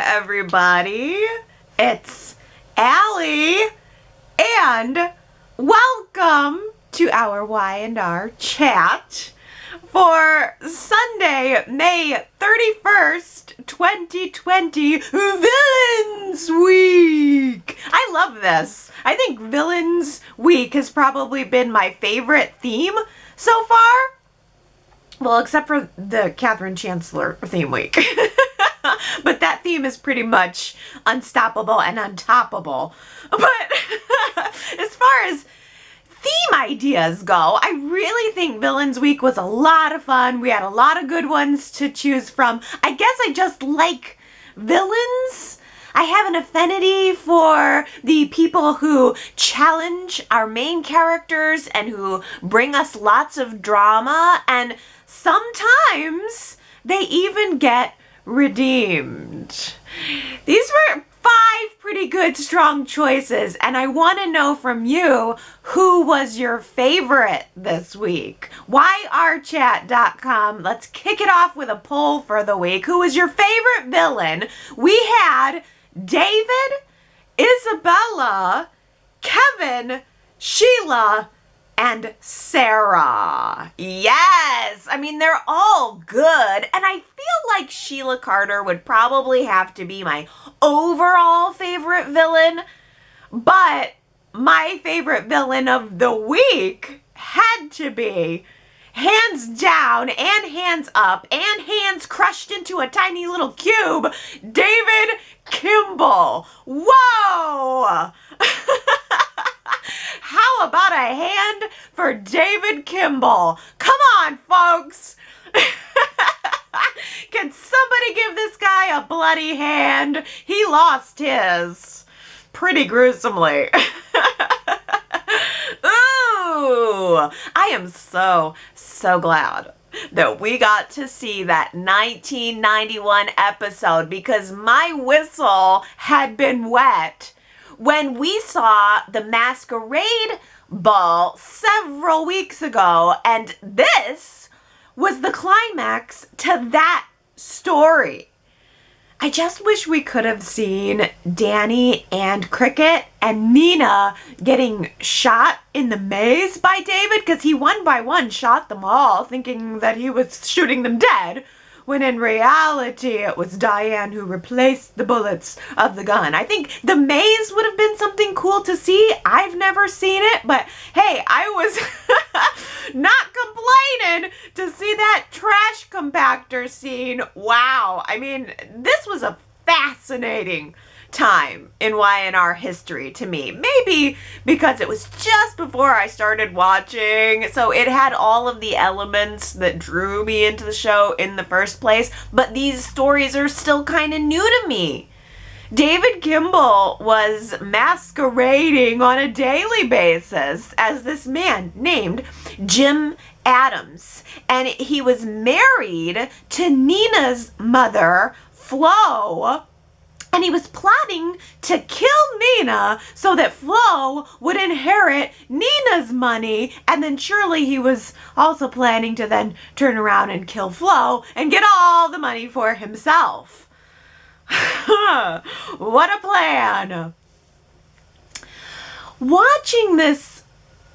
everybody. It's Allie, and welcome to our Y&R Chat for Sunday, May 31st, 2020, Villains Week. I love this. I think Villains Week has probably been my favorite theme so far. Well, except for the Catherine Chancellor theme week. But that theme is pretty much unstoppable and untoppable. But as far as theme ideas go, I really think Villains Week was a lot of fun. We had a lot of good ones to choose from. I guess I just like villains. I have an affinity for the people who challenge our main characters and who bring us lots of drama, and sometimes they even get redeemed. These were 5 pretty good, strong choices, and I want to know from you, who was your favorite this week? YRChat.com. Let's kick it off with a poll for the week. Who was your favorite villain? We had David, Isabella, Kevin, Sheila, and Sarah. Yes! I mean, they're all good, and I feel like Sheila Carter would probably have to be my overall favorite villain, but my favorite villain of the week had to be, hands down and hands up and hands crushed into a tiny little cube, David Kimball. Whoa! How about a hand for David Kimball? Come on, folks. Can somebody give this guy a bloody hand? He lost his pretty gruesomely. Ooh, I am so glad that we got to see that 1991 episode, because my whistle had been wet when we saw the masquerade ball several weeks ago, and this was the climax to that story. I just wish we could have seen Danny and Cricket and Nina getting shot in the maze by David, because he one by one shot them all, thinking that he was shooting them dead, when in reality it was Diane who replaced the bullets of the gun. I think the maze would have been something cool to see. I've never seen it, but hey, I was not complaining to see that trash compactor scene. Wow. I mean, this was a fascinating time in Y&R history to me. Maybe because it was just before I started watching, so it had all of the elements that drew me into the show in the first place, but these stories are still kind of new to me. David Kimball was masquerading on a daily basis as this man named Jim Adams, and he was married to Nina's mother, Flo, and he was plotting to kill Nina so that Flo would inherit Nina's money, and then surely he was also planning to then turn around and kill Flo and get all the money for himself. What a plan! Watching this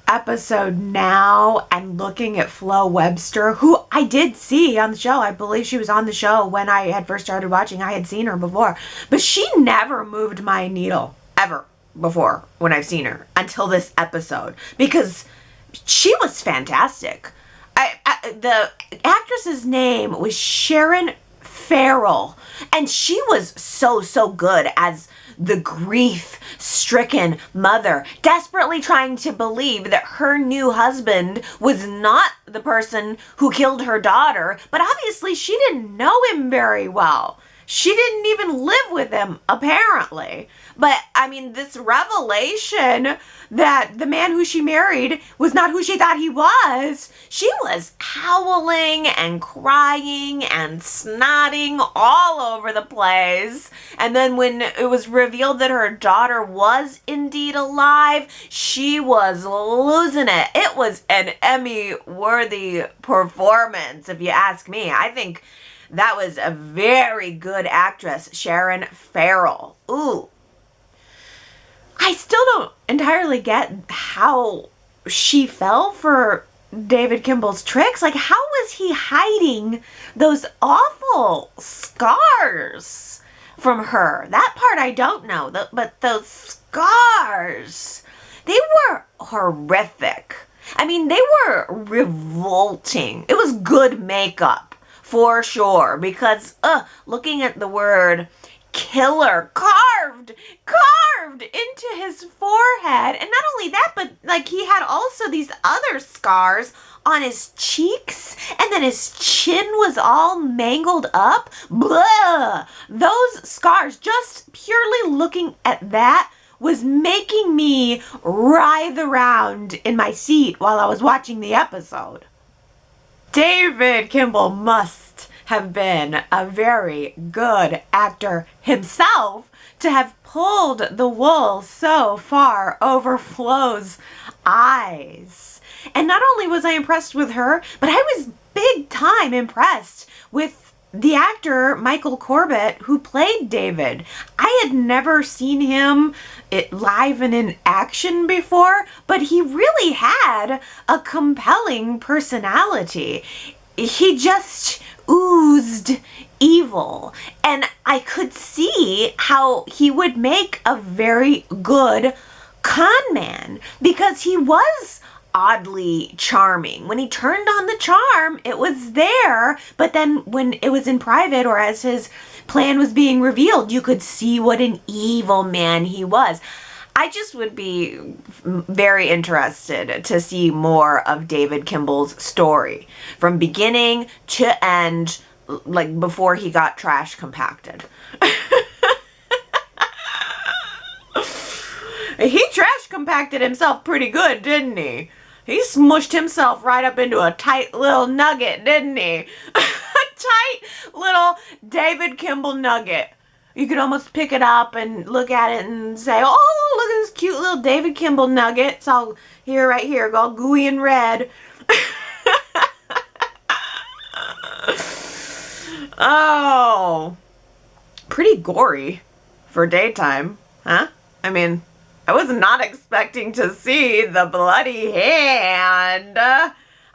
episode now and looking at Flo Webster, who I did see on the show. I believe she was on the show when I had first started watching. I had seen her before, but she never moved my needle ever before when I've seen her until this episode, because she was fantastic. The actress's name was Sharon Farrell, and she was so good as the grief-stricken mother, desperately trying to believe that her new husband was not the person who killed her daughter, but obviously she didn't know him very well. She didn't even live with him, apparently. But, I mean, this revelation that the man who she married was not who she thought he was, she was howling and crying and snotting all over the place. And then when it was revealed that her daughter was indeed alive, she was losing it. It was an Emmy-worthy performance, if you ask me. I think That was a very good actress, Sharon Farrell. Ooh. I still don't entirely get how she fell for David Kimball's tricks. Like, how was he hiding those awful scars from her? That part I don't know. But those scars, they were horrific. I mean, they were revolting. It was good makeup, for sure. Because, looking at the word killer carved into his forehead, and not only that, but like he had also these other scars on his cheeks, and then his chin was all mangled up. Blah! Those scars, just purely looking at that, was making me writhe around in my seat while I was watching the episode. David Kimble must have been a very good actor himself to have pulled the wool so far over Flo's eyes. And not only was I impressed with her, but I was big time impressed with the actor Michael Corbett who played David. I had never seen him live and in action before, but he really had a compelling personality. He just oozed evil, and I could see how he would make a very good con man because he was oddly charming. When he turned on the charm, it was there, but then when it was in private or as his plan was being revealed, you could see what an evil man he was. I just would be very interested to see more of David Kimball's story from beginning to end, like before he got trash compacted. He trash compacted himself pretty good, didn't he? He smushed himself right up into a tight little nugget, didn't he? A tight little David Kimble nugget. You could almost pick it up and look at it and say, oh, look at this cute little David Kimble nugget. It's all here, right here, all gooey and red. Oh, pretty gory for daytime, huh? I mean, I was not expecting to see the bloody hand.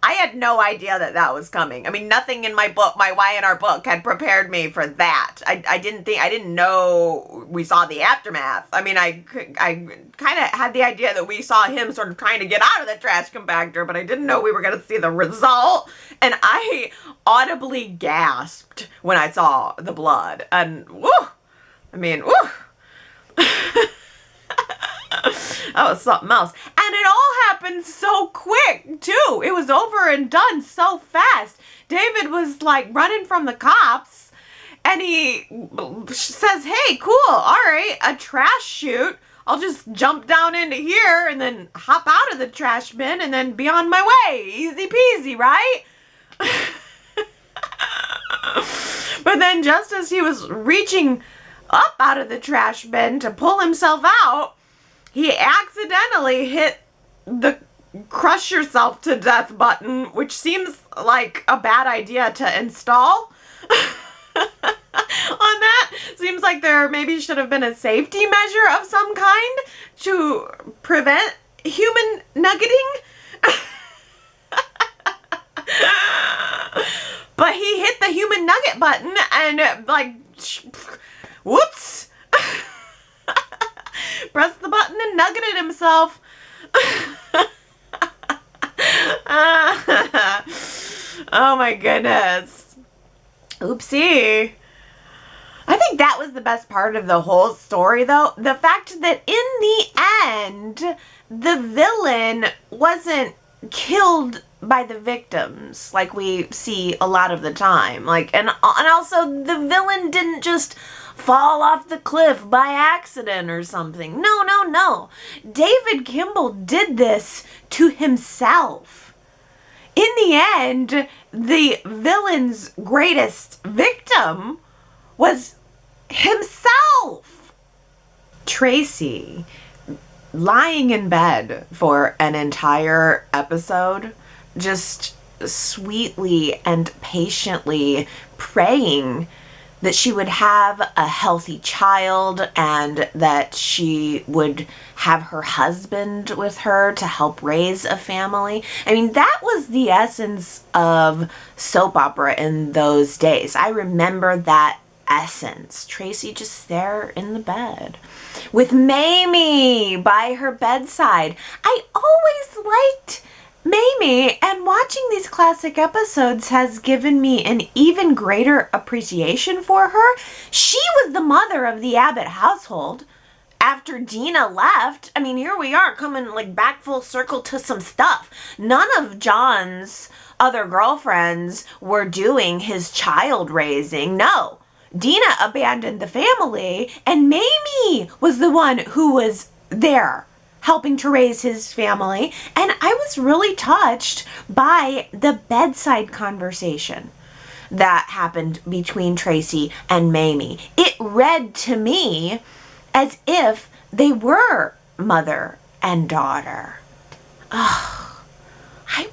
I had no idea that was coming. I mean, nothing in my book, my Y&R book, had prepared me for that. I didn't know we saw the aftermath. I mean, I kind of had the idea that we saw him sort of trying to get out of the trash compactor, but I didn't know we were going to see the result. And I audibly gasped when I saw the blood. And woo! I mean, woo! That was something else. And it all happened so quick, too. It was over and done so fast. David was like running from the cops, and he says, hey, cool, all right, a trash chute. I'll just jump down into here and then hop out of the trash bin and then be on my way. Easy peasy, right? But then just as he was reaching up out of the trash bin to pull himself out, he accidentally hit the crush yourself to death button, which seems like a bad idea to install. On that, seems like there maybe should have been a safety measure of some kind to prevent human nuggeting. But he hit the human nugget button and like, whoops. Pressed the button and nuggeted himself. Oh my goodness. Oopsie. I think that was the best part of the whole story, though. The fact that in the end, the villain wasn't killed by the victims like we see a lot of the time. Like, and also the villain didn't just fall off the cliff by accident or something. No. David Kimble did this to himself. In the end, the villain's greatest victim was himself. Tracy, lying in bed for an entire episode, just sweetly and patiently praying that she would have a healthy child and that she would have her husband with her to help raise a family. I mean, that was the essence of soap opera in those days. I remember that essence. Tracy just there in the bed with Mamie by her bedside. I always liked Mamie, and watching these classic episodes has given me an even greater appreciation for her. She was the mother of the Abbott household after Gina left. I mean, here we are coming like back full circle to some stuff. None of John's other girlfriends were doing his child raising. No, Dina abandoned the family, and Mamie was the one who was there helping to raise his family. And I was really touched by the bedside conversation that happened between Tracy and Mamie. It read to me as if they were mother and daughter. Oh,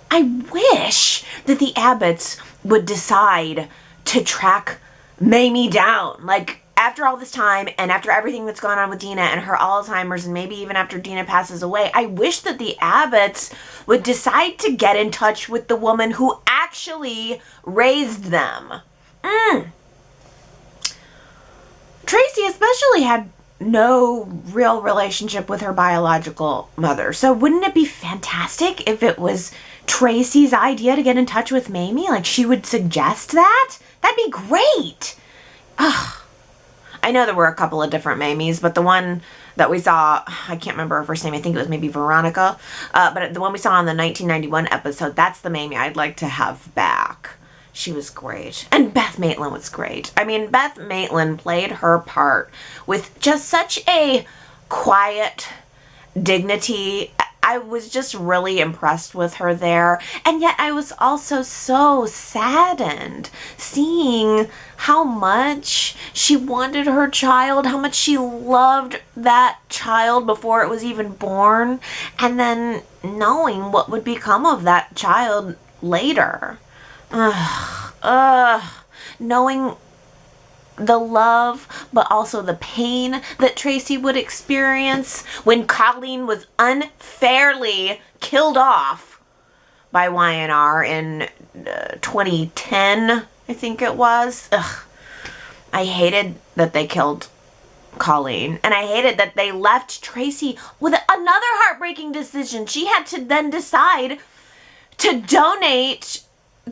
I wish that the Abbotts would decide to track Mamie down. Like, after all this time and after everything that's gone on with Dina and her Alzheimer's, and maybe even after Dina passes away, I wish that the Abbotts would decide to get in touch with the woman who actually raised them. Tracy especially had no real relationship with her biological mother. So wouldn't it be fantastic if it was Tracy's idea to get in touch with Mamie? Like, she would suggest that? That'd be great. Ugh. I know there were a couple of different Mamies, but the one that we saw, I can't remember her first name. I think it was maybe Veronica. But the one we saw on the 1991 episode, that's the Mamie I'd like to have back. She was great. And Beth Maitland was great. I mean, Beth Maitland played her part with just such a quiet dignity. I was just really impressed with her there. And yet I was also so saddened seeing how much she wanted her child, how much she loved that child before it was even born, and then knowing what would become of that child later. Knowing the love, but also the pain that Tracy would experience when Colleen was unfairly killed off by Y&R in 2010, I think it was. I hated that they killed Colleen, and I hated that they left Tracy with another heartbreaking decision. She had to then decide to donate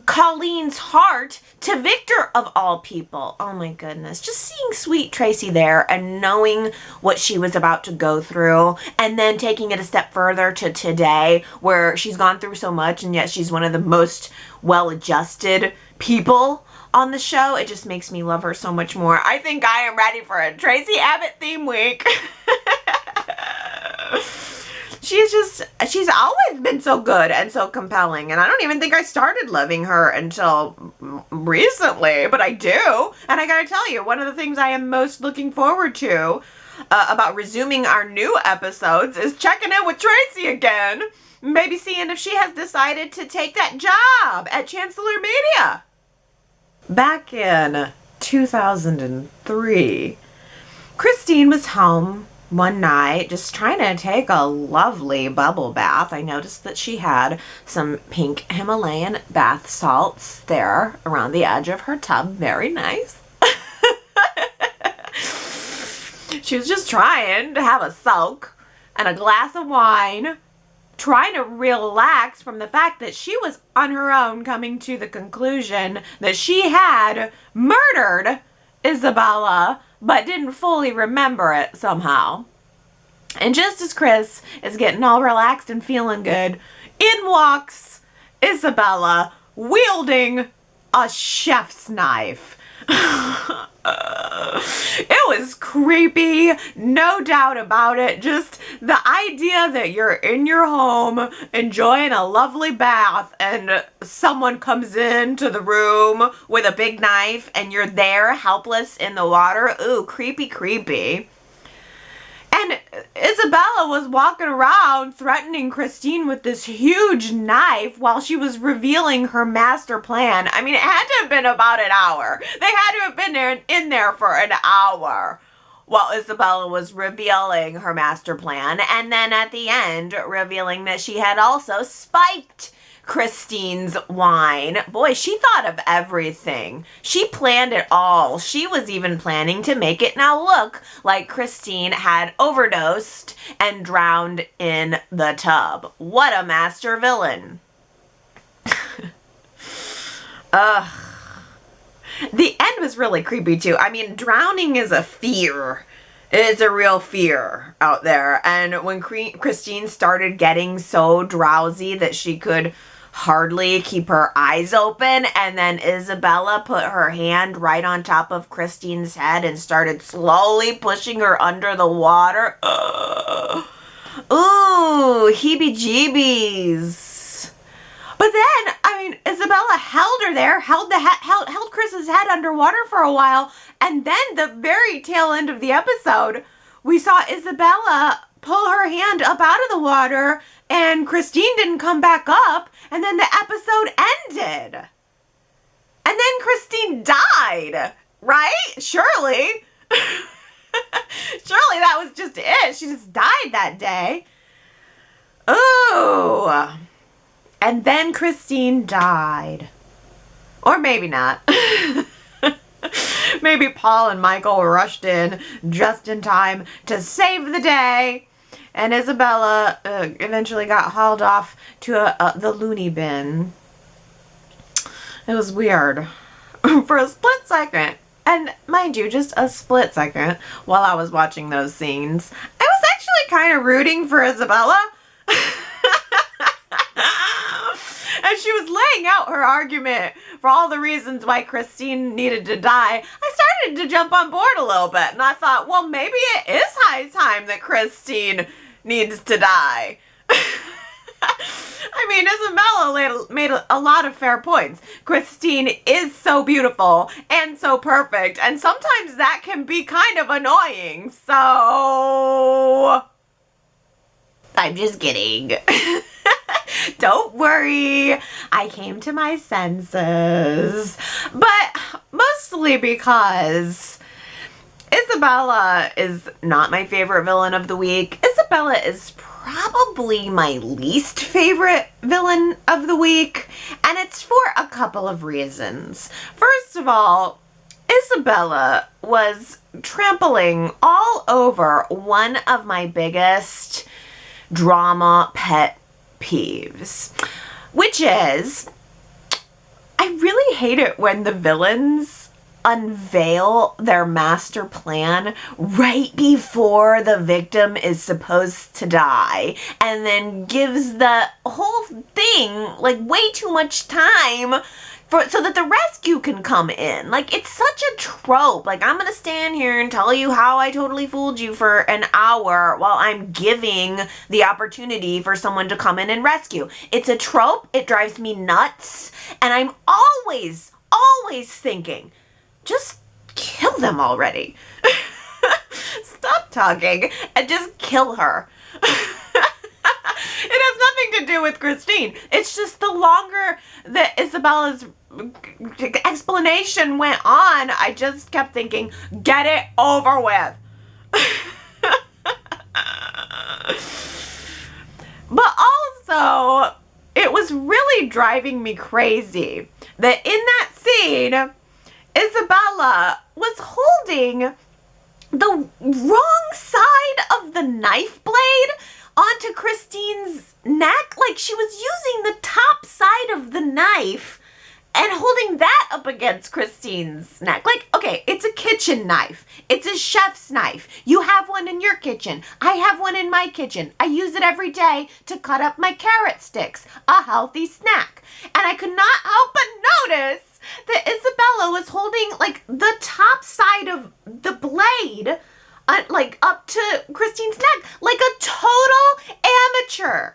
Colleen's heart to Victor of all people. Oh my goodness. Just seeing sweet Tracy there and knowing what she was about to go through, and then taking it a step further to today where she's gone through so much and yet she's one of the most well-adjusted people on the show. It just makes me love her so much more. I think I am ready for a Tracy Abbott theme week. She's always been so good and so compelling, and I don't even think I started loving her until recently, but I do. And I gotta tell you, one of the things I am most looking forward to about resuming our new episodes is checking in with Tracy again, maybe seeing if she has decided to take that job at Chancellor Media. Back in 2003, Christine was home one night just trying to take a lovely bubble bath. I noticed that she had some pink Himalayan bath salts there around the edge of her tub. Very nice. She was just trying to have a soak and a glass of wine, trying to relax from the fact that she was on her own, coming to the conclusion that she had murdered Isabella but didn't fully remember it somehow. And just as Chris is getting all relaxed and feeling good, in walks Isabella wielding a chef's knife. It was creepy, no doubt about it. Just the idea that you're in your home enjoying a lovely bath and someone comes into the room with a big knife and you're there helpless in the water. Ooh, creepy, creepy. And Isabella was walking around threatening Christine with this huge knife while she was revealing her master plan. I mean, it had to have been about an hour. They had to have been in there for an hour while Isabella was revealing her master plan, and then at the end, revealing that she had also spiked Christine's wine. Boy, she thought of everything. She planned it all. She was even planning to make it now look like Christine had overdosed and drowned in the tub. What a master villain. Ugh. The end was really creepy too. I mean, drowning is a fear. It is a real fear out there. And when Christine started getting so drowsy that she could hardly keep her eyes open, and then Isabella put her hand right on top of Christine's head and started slowly pushing her under the water. Ooh, heebie-jeebies. But then, I mean, Isabella held her there, held Chris's head underwater for a while, and then the very tail end of the episode, we saw Isabella pull her hand up out of the water, and Christine didn't come back up, and then the episode ended. And then Christine died, right? Surely. Surely that was just it. She just died that day. Ooh. And then Christine died. Or maybe not. Maybe Paul and Michael rushed in just in time to save the day. And Isabella eventually got hauled off to the loony bin. It was weird. For a split second. And mind you, just a split second while I was watching those scenes, I was actually kind of rooting for Isabella. As she was laying out her argument for all the reasons why Christine needed to die, I started to jump on board a little bit. And I thought, well, maybe it is high time that Christine needs to die. I mean, Isabella made a lot of fair points. Christine is so beautiful and so perfect, and sometimes that can be kind of annoying, so I'm just kidding. Don't worry, I came to my senses, but mostly because Isabella is not my favorite villain of the week. Isabella is probably my least favorite villain of the week, and it's for a couple of reasons. First of all, Isabella was trampling all over one of my biggest drama pet peeves, which is, I really hate it when the villains unveil their master plan right before the victim is supposed to die, and then gives the whole thing like way too much time so that the rescue can come in. Like, it's such a trope. Like, I'm gonna stand here and tell you how I totally fooled you for an hour while I'm giving the opportunity for someone to come in and rescue. It's a trope. It drives me nuts. And I'm always thinking, just kill them already. Stop talking and just kill her. It has nothing to do with Christine. It's just the longer that Isabella's explanation went on, I just kept thinking, get it over with. But also, it was really driving me crazy that in that scene, Isabella was holding the wrong side of the knife blade onto Christine's neck. Like, she was using the top side of the knife and holding that up against Christine's neck. Like, okay, it's a kitchen knife. It's a chef's knife. You have one in your kitchen. I have one in my kitchen. I use it every day to cut up my carrot sticks, a healthy snack. And I could not help but notice that Isabella was holding, like, the top side of the blade, like, up to Christine's neck, like a total amateur.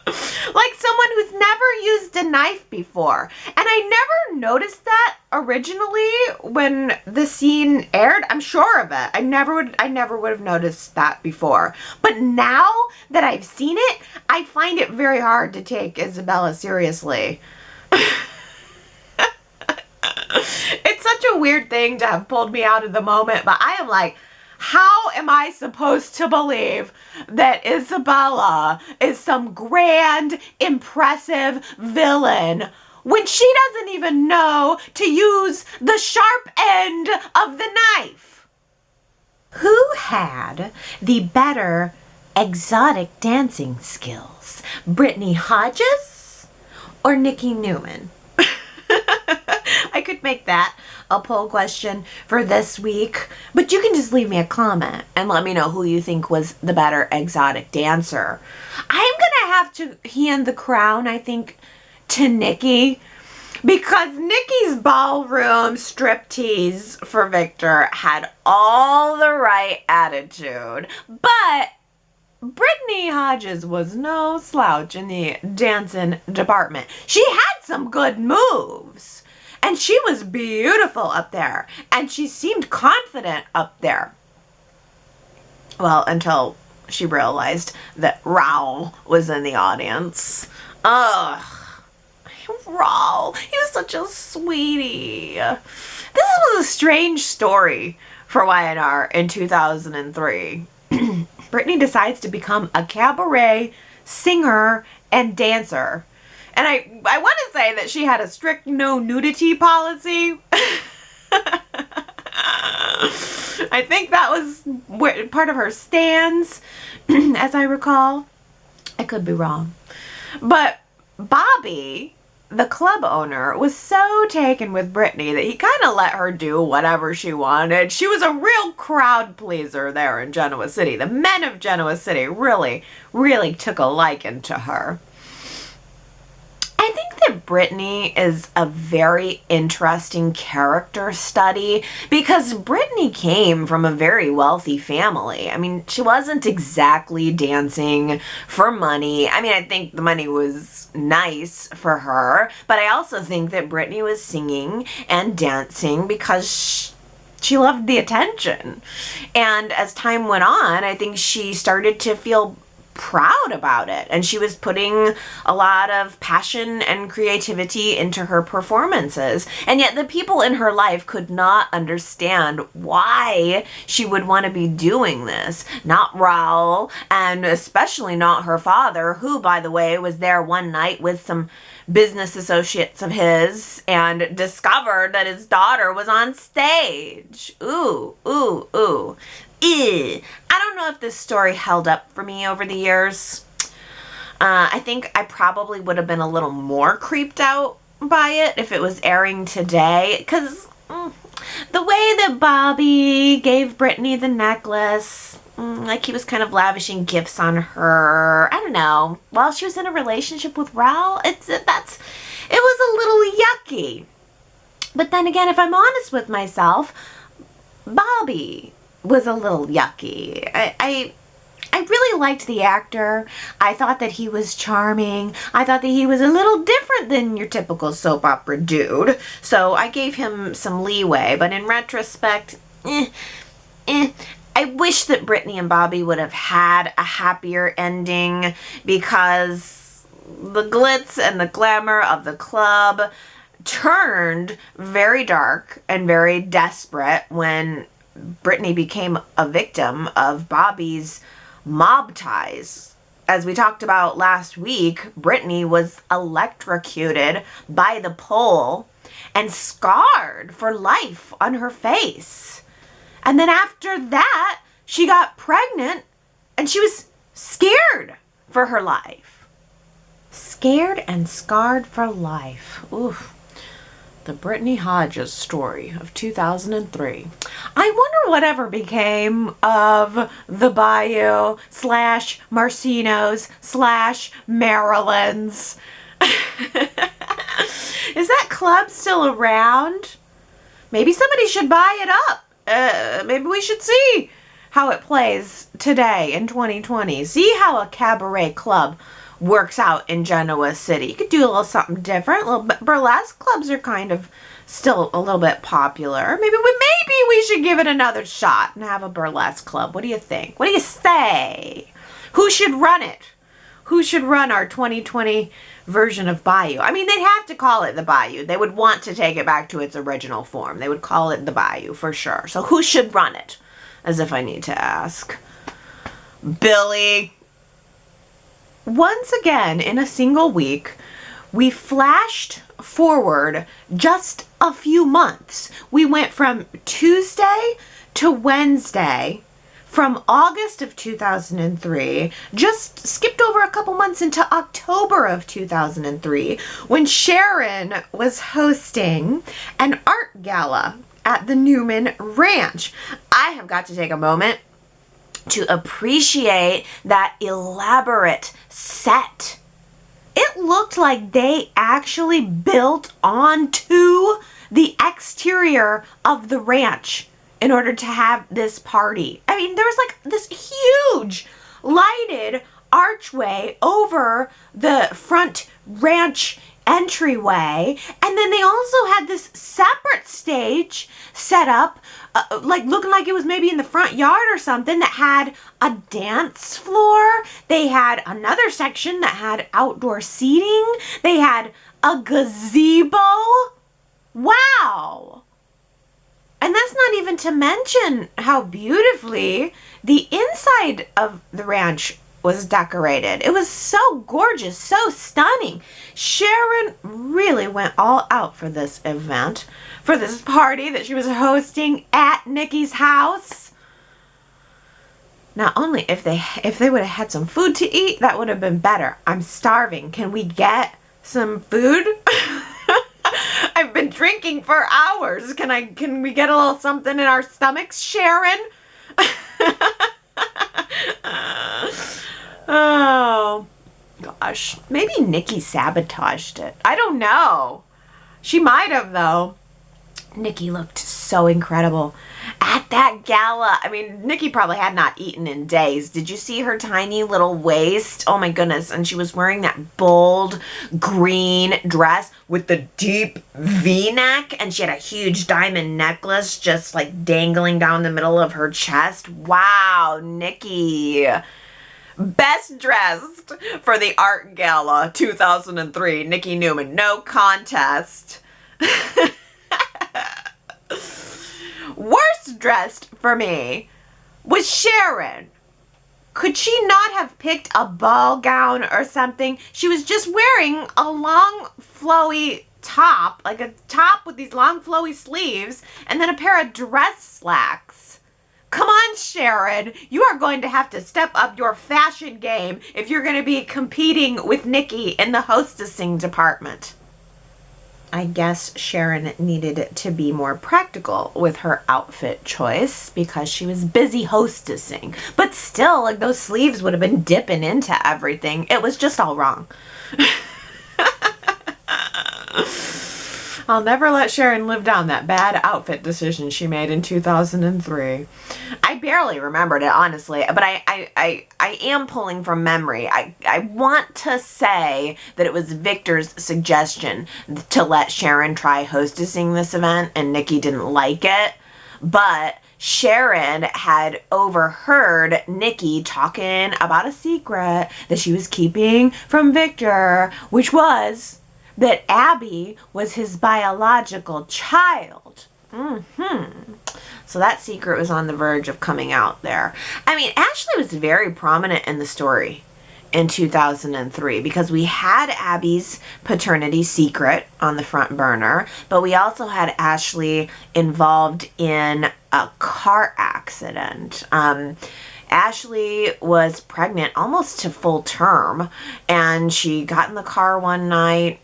Like someone who's never used a knife before. And I never noticed that originally when the scene aired. I'm sure of it. I never would have noticed that before. But now that I've seen it, I find it very hard to take Isabella seriously. It's such a weird thing to have pulled me out of the moment, but I am like, how am I supposed to believe that Isabella is some grand, impressive villain when she doesn't even know to use the sharp end of the knife? Who had the better exotic dancing skills? Brittany Hodges or Nikki Newman? I could make that a poll question for this week, but you can just leave me a comment and let me know who you think was the better exotic dancer. I'm gonna have to hand the crown, I think, to Nikki, because Nikki's ballroom striptease for Victor had all the right attitude, but Brittany Hodges was no slouch in the dancing department. She had some good moves. And she was beautiful up there. And she seemed confident up there. Well, until she realized that Raul was in the audience. Ugh. Raul. He was such a sweetie. This was a strange story for Y&R in 2003. Brittany decides to become a cabaret singer and dancer. And I want to say that she had a strict no nudity policy. I think that was part of her stance, as I recall. I could be wrong. But Bobby, the club owner, was so taken with Brittany that he kind of let her do whatever she wanted. She was a real crowd pleaser there in Genoa City. The men of Genoa City really, really took a liking to her. I think that Brittany is a very interesting character study because Brittany came from a very wealthy family. I mean, she wasn't exactly dancing for money. I mean, I think the money was nice for her, but I also think that Brittany was singing and dancing because she loved the attention. And as time went on, I think she started to feel proud about it, and she was putting a lot of passion and creativity into her performances, and yet the people in her life could not understand why she would want to be doing this. Not Raul, and especially not her father, who, by the way, was there one night with some business associates of his and discovered that his daughter was on stage. Ooh, ooh, ooh. I don't know if this story held up for me over the years. I think I probably would have been a little more creeped out by it if it was airing today, because the way that Bobby gave Brittany the necklace, like he was kind of lavishing gifts on her, I don't know, while she was in a relationship with Raul, it was a little yucky. But then again, if I'm honest with myself, Bobby was a little yucky. I really liked the actor. I thought that he was charming. I thought that he was a little different than your typical soap opera dude. So I gave him some leeway. But in retrospect, I wish that Brittany and Bobby would have had a happier ending, because the glitz and the glamour of the club turned very dark and very desperate when Brittany became a victim of Bobby's mob ties. As we talked about last week, Brittany was electrocuted by the pole and scarred for life on her face. And then after that, she got pregnant and she was scared for her life. Scared and scarred for life. Oof. The Brittany Hodges story of 2003. I wonder whatever became of the Bayou / Marcinos / Marilyn's. Is that club still around? Maybe somebody should buy it up. Maybe we should see how it plays today in 2020. See how a cabaret club works out in Genoa City. You could do a little something different. A little bit. Burlesque clubs are kind of still a little bit popular. Maybe we should give it another shot and have a burlesque club. What do you think? What do you say? Who should run it? Who should run our 2020 version of Bayou? I mean, they'd have to call it the Bayou. They would want to take it back to its original form. They would call it the Bayou for sure. So who should run it? As if I need to ask. Billy. Once again, in a single week, we flashed forward just a few months. We went from Tuesday to Wednesday, from August of 2003, just skipped over a couple months into October of 2003, when Sharon was hosting an art gala at the Newman Ranch. I have got to take a moment to appreciate that elaborate set. It looked like they actually built onto the exterior of the ranch in order to have this party. I mean, there was like this huge lighted archway over the front ranch entryway, and then they also had this separate stage set up, like looking like it was maybe in the front yard or something, that had a dance floor. They had another section that had outdoor seating. They had a gazebo. Wow. And that's not even to mention how beautifully the inside of the ranch was decorated. It was so gorgeous, so stunning. Sharon really went all out for this event, for this party that she was hosting at Nikki's house. Not only if they would have had some food to eat, that would have been better. I'm starving. Can we get some food? I've been drinking for hours. Can we get a little something in our stomachs, Sharon? Oh, gosh. Maybe Nikki sabotaged it. I don't know. She might have, though. Nikki looked so incredible at that gala. I mean, Nikki probably had not eaten in days. Did you see her tiny little waist? Oh my goodness. And she was wearing that bold green dress with the deep V-neck, and she had a huge diamond necklace just like dangling down the middle of her chest. Wow, Nikki. Best dressed for the Art Gala 2003, Nikki Newman. No contest. Worst dressed for me was Sharon. Could she not have picked a ball gown or something? She was just wearing a long flowy top, like a top with these long flowy sleeves, and then a pair of dress slacks. Come on, Sharon. You are going to have to step up your fashion game if you're going to be competing with Nikki in the hostessing department. I guess Sharon needed to be more practical with her outfit choice because she was busy hostessing. But still, like, those sleeves would have been dipping into everything. It was just all wrong. I'll never let Sharon live down that bad outfit decision she made in 2003. I barely remembered it, honestly, but I am pulling from memory. I want to say that it was Victor's suggestion to let Sharon try hostessing this event, and Nikki didn't like it, but Sharon had overheard Nikki talking about a secret that she was keeping from Victor, which was that Abby was his biological child. So that secret was on the verge of coming out there. I mean, Ashley was very prominent in the story in 2003 because we had Abby's paternity secret on the front burner, but we also had Ashley involved in a car accident. Ashley was pregnant almost to full term, and she got in the car one night.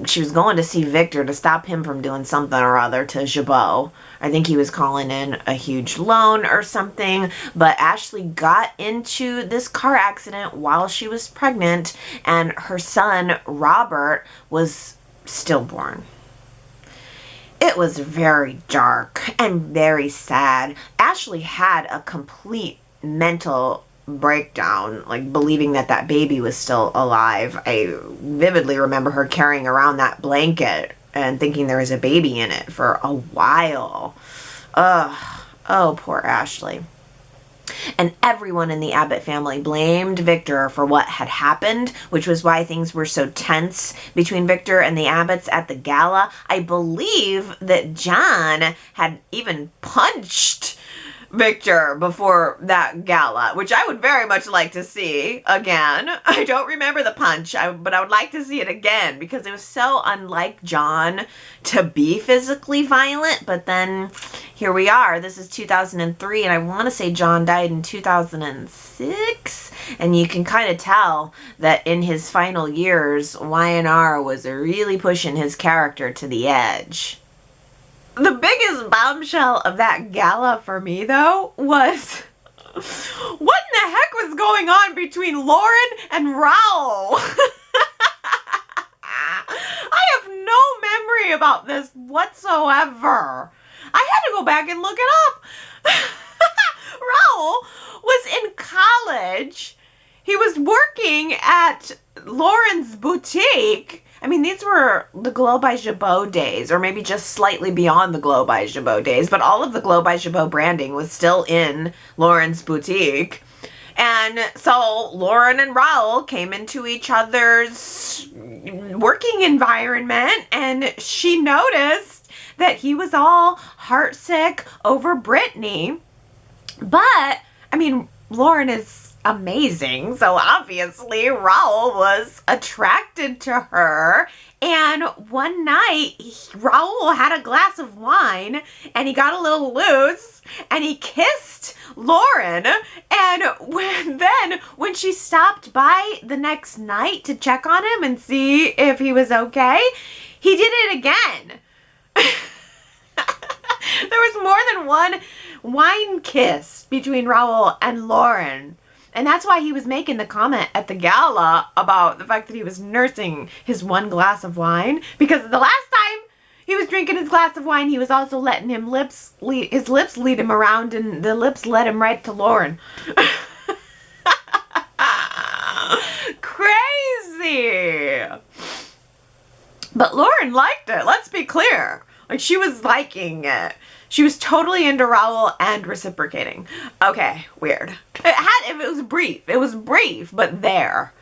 She was going to see Victor to stop him from doing something or other to Jabot. I think he was calling in a huge loan or something, but Ashley got into this car accident while she was pregnant, and her son, Robert, was stillborn. It was very dark and very sad. Ashley had a complete mental breakdown, like believing that that baby was still alive. I vividly remember her carrying around that blanket and thinking there was a baby in it for a while. Ugh. Oh, poor Ashley. And everyone in the Abbott family blamed Victor for what had happened, which was why things were so tense between Victor and the Abbotts at the gala. I believe that John had even punched Victor before that gala, which I would very much like to see again. I don't remember the punch, but I would like to see it again because it was so unlike John to be physically violent. But then here we are. This is 2003, and I want to say John died in 2006. And you can kind of tell that in his final years, Y&R was really pushing his character to the edge. The biggest bombshell of that gala for me, though, was what in the heck was going on between Lauren and Raul? I have no memory about this whatsoever. I had to go back and look it up. Raul was in college. He was working at Lauren's boutique. I mean, these were the Glow by Jabot days, or maybe just slightly beyond the Glow by Jabot days, but all of the Glow by Jabot branding was still in Lauren's boutique. And so Lauren and Raul came into each other's working environment, and she noticed that he was all heartsick over Brittany. But, I mean, Lauren is amazing, so obviously Raul was attracted to her. And one night Raul had a glass of wine and he got a little loose and he kissed Lauren. And when she stopped by the next night to check on him and see if he was okay, he did it again. There was more than one wine kiss between Raul and Lauren. And that's why he was making the comment at the gala about the fact that he was nursing his one glass of wine. Because the last time he was drinking his glass of wine, he was also letting his lips lead him around, and the lips led him right to Lauren. Crazy! But Lauren liked it, let's be clear. Like, she was liking it. She was totally into Raul and reciprocating. Okay, weird. It was brief. It was brief, but there.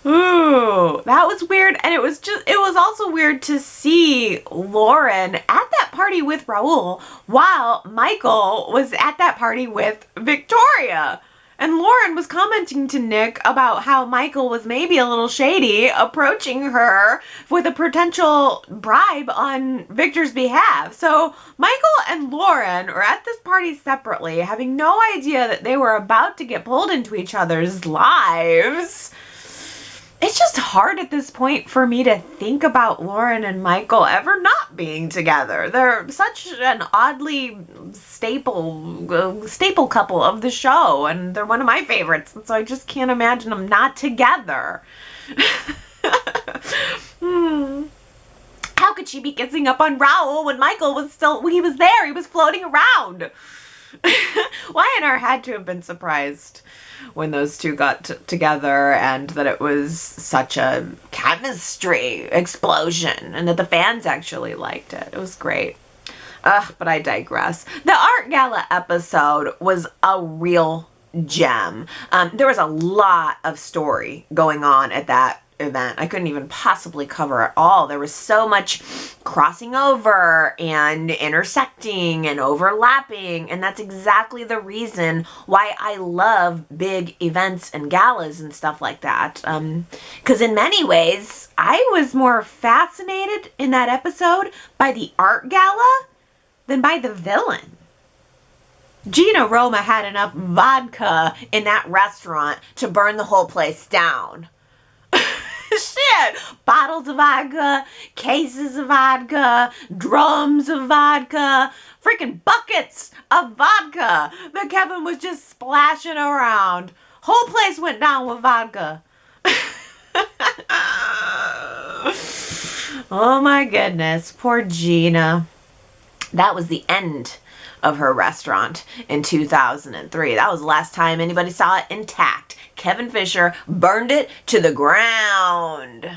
Ooh, that was weird. And it was also weird to see Lauren at that party with Raul while Michael was at that party with Victoria. And Lauren was commenting to Nick about how Michael was maybe a little shady, approaching her with a potential bribe on Victor's behalf. So Michael and Lauren are at this party separately, having no idea that they were about to get pulled into each other's lives. It's just hard at this point for me to think about Lauren and Michael ever not being together. They're such an oddly staple couple of the show, and they're one of my favorites, and so I just can't imagine them not together. How could she be kissing up on Raul when Michael was he was there, he was floating around? Y&R had to have been surprised when those two got together, and that it was such a chemistry explosion, and that the fans actually liked it. It was great. But I digress. The art gala episode was a real gem. There was a lot of story going on at that event. I couldn't even possibly cover it all. There was so much crossing over and intersecting and overlapping, and that's exactly the reason why I love big events and galas and stuff like that. Because in many ways, I was more fascinated in that episode by the art gala than by the villain. Gina Roma had enough vodka in that restaurant to burn the whole place down. Shit! Bottles of vodka, cases of vodka, drums of vodka, freaking buckets of vodka that Kevin was just splashing around. Whole place went down with vodka. Oh my goodness, poor Gina. That was the end of her restaurant in 2003. That was the last time anybody saw it intact. Kevin Fisher burned it to the ground.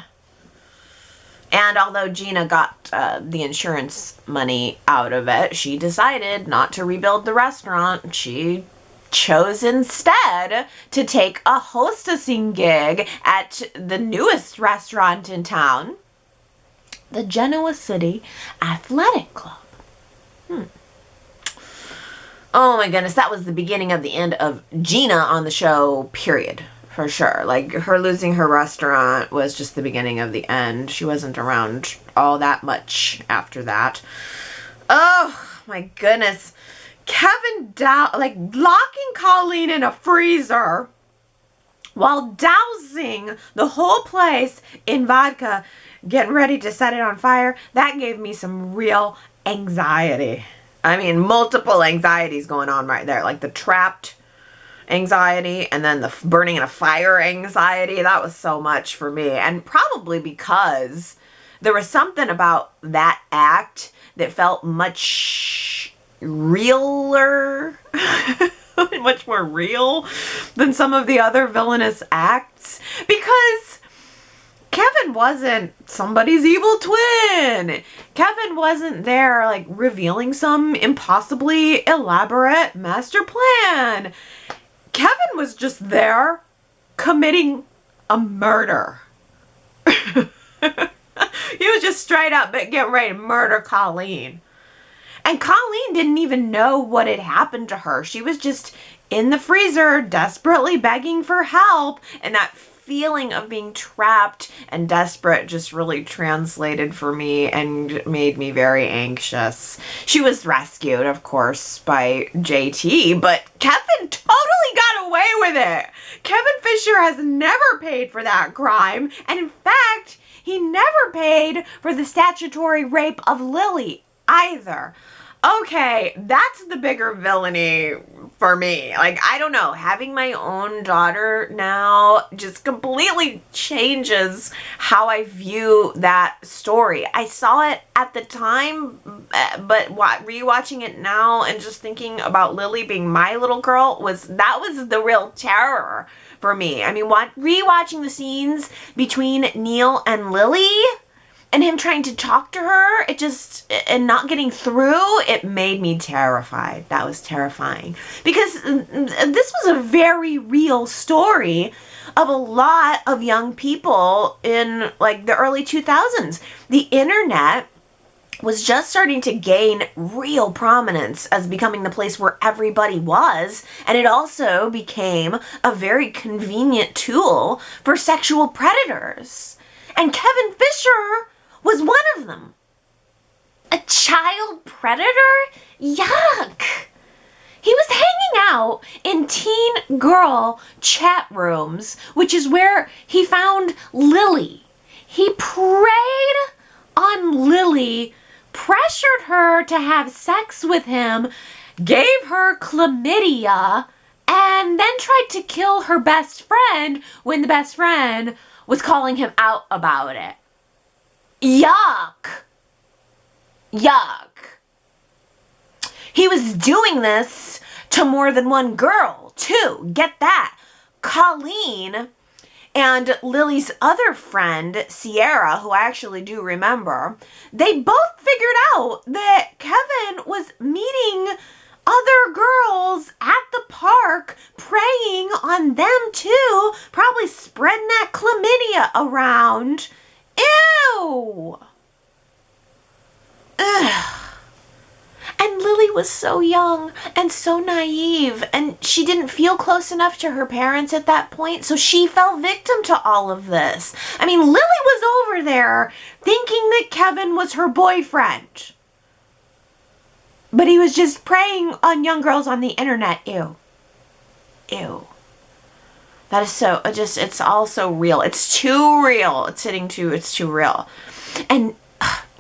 And although Gina got the insurance money out of it, she decided not to rebuild the restaurant. She chose instead to take a hostessing gig at the newest restaurant in town, the Genoa City Athletic Club. Oh my goodness, that was the beginning of the end of Gina on the show, period. For sure. Like, her losing her restaurant was just the beginning of the end. She wasn't around all that much after that. Oh my goodness. Kevin locking Colleen in a freezer while dousing the whole place in vodka, getting ready to set it on fire. That gave me some real anxiety. I mean, multiple anxieties going on right there. Like the trapped anxiety and then the burning in a fire anxiety. That was so much for me. And probably because there was something about that act that felt much realer, much more real than some of the other villainous acts. Because Kevin wasn't somebody's evil twin. Kevin wasn't there like revealing some impossibly elaborate master plan. Kevin was just there committing a murder. He was just straight up getting ready to murder Colleen. And Colleen didn't even know what had happened to her. She was just in the freezer desperately begging for help, and that feeling of being trapped and desperate just really translated for me and made me very anxious. She was rescued, of course, by JT, but Kevin totally got away with it. Kevin Fisher has never paid for that crime, and in fact, he never paid for the statutory rape of Lily either. Okay, that's the bigger villainy for me. Like, I don't know, having my own daughter now just completely changes how I view that story. I saw it at the time, but rewatching it now and just thinking about Lily being my little girl was the real terror for me. I mean, rewatching the scenes between Neil and Lily and him trying to talk to her, and not getting through, it made me terrified. That was terrifying. Because this was a very real story of a lot of young people in, like, the early 2000s. The internet was just starting to gain real prominence as becoming the place where everybody was, and it also became a very convenient tool for sexual predators. And Kevin Fisher was one of them. A child predator? Yuck! He was hanging out in teen girl chat rooms, which is where he found Lily. He preyed on Lily, pressured her to have sex with him, gave her chlamydia, and then tried to kill her best friend when the best friend was calling him out about it. Yuck. Yuck. He was doing this to more than one girl, too. Get that. Colleen and Lily's other friend, Sierra, who I actually do remember, they both figured out that Kevin was meeting other girls at the park, preying on them, too, probably spreading that chlamydia around. Ew! Ugh. And Lily was so young and so naive, and she didn't feel close enough to her parents at that point, so she fell victim to all of this. I mean, Lily was over there thinking that Kevin was her boyfriend. But he was just preying on young girls on the internet. Ew. Ew. That is so, it's all so real. It's too real. It's too real. And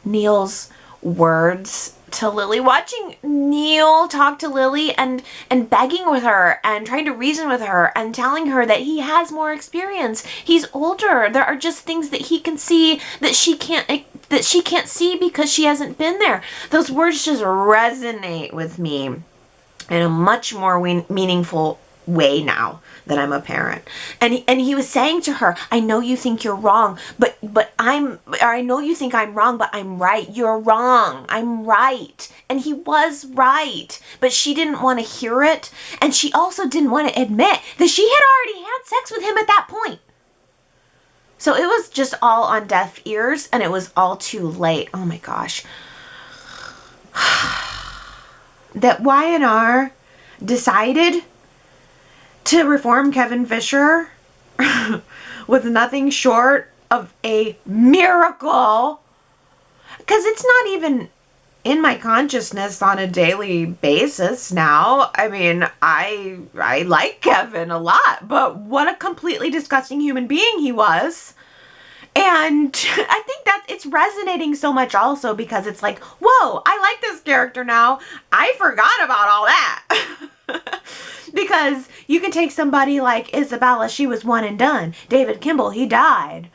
Neil's words to Lily, watching Neil talk to Lily and begging with her and trying to reason with her and telling her that he has more experience. He's older. There are just things that he can see that she can't that she can't see because she hasn't been there. Those words just resonate with me in a much more meaningful way now that I'm a parent. And he was saying to her, I know you think you're wrong, but I know you think I'm wrong, but I'm right. You're wrong. I'm right. And he was right. But she didn't want to hear it. And she also didn't want to admit that she had already had sex with him at that point. So it was just all on deaf ears, and it was all too late. Oh my gosh. That Y&R decided to reform Kevin Fisher with nothing short of a miracle, because it's not even in my consciousness on a daily basis now. I mean, I like Kevin a lot, but what a completely disgusting human being he was. And I think that it's resonating so much also because it's like, whoa, I like this character now. I forgot about all that. Because you can take somebody like Isabella, she was one and done. David Kimball, he died.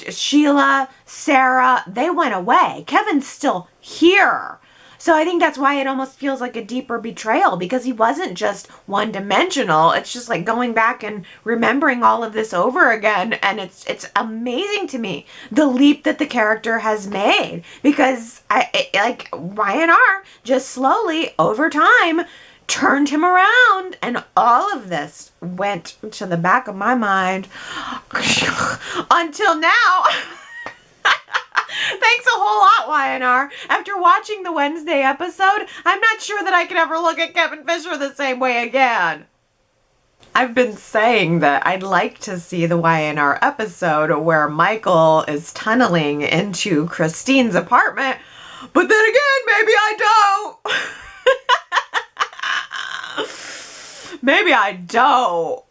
Sheila, Sarah, they went away. Kevin's still here. So I think that's why it almost feels like a deeper betrayal, because he wasn't just one-dimensional. It's just like going back and remembering all of this over again. And it's amazing to me, the leap that the character has made, because like Y&R just slowly over time turned him around, and all of this went to the back of my mind until now. Thanks a whole lot, Y&R. After watching the Wednesday episode, I'm not sure that I could ever look at Kevin Fisher the same way again. I've been saying that I'd like to see the Y&R episode where Michael is tunneling into Christine's apartment, but then again, maybe I don't. Maybe I don't.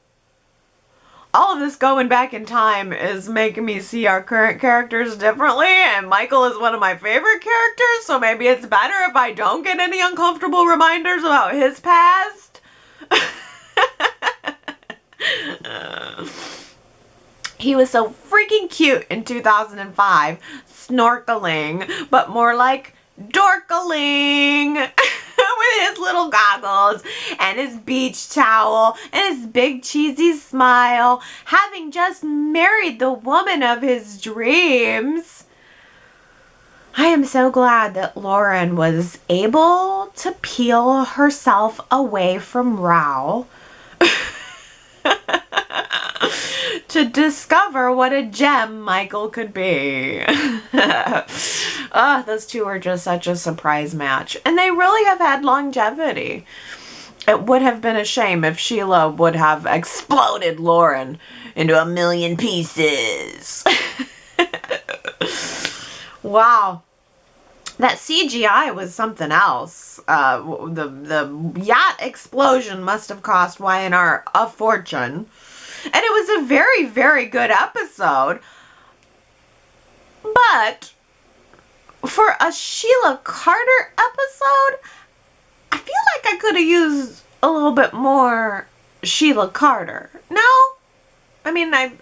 All of this going back in time is making me see our current characters differently, and Michael is one of my favorite characters, so maybe it's better if I don't get any uncomfortable reminders about his past. He was so freaking cute in 2005, snorkeling, but more like dorkeling. With his little goggles and his beach towel and his big cheesy smile, having just married the woman of his dreams. I am so glad that Lauren was able to peel herself away from Raul to discover what a gem Michael could be. Those two are just such a surprise match. And they really have had longevity. It would have been a shame if Sheila would have exploded Lauren into a million pieces. Wow. That CGI was something else. The yacht explosion must have cost Y&R a fortune. And it was a very, very good episode. But for a Sheila Carter episode, I feel like I could have used a little bit more Sheila Carter. No? I mean, I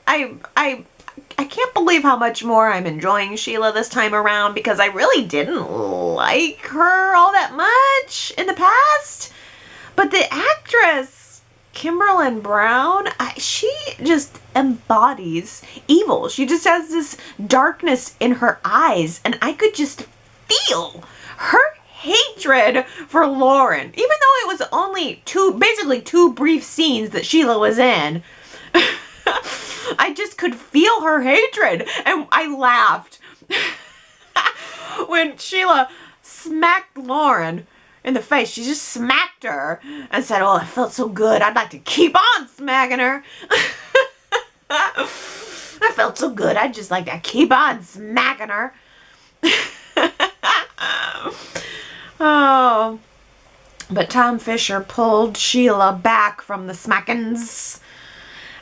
can't believe how much more I'm enjoying Sheila this time around, because I really didn't like her all that much in the past. But the actress, Kimberlyn Brown, she just embodies evil. She just has this darkness in her eyes, and I could just feel her hatred for Lauren. Even though it was only basically two brief scenes that Sheila was in, I just could feel her hatred, and I laughed when Sheila smacked Lauren in the face. She just smacked her and said, "Oh, it felt so good. I'd like to keep on smacking her." I felt so good. I'd just like to keep on smacking her. Oh. But Tom Fisher pulled Sheila back from the smackins.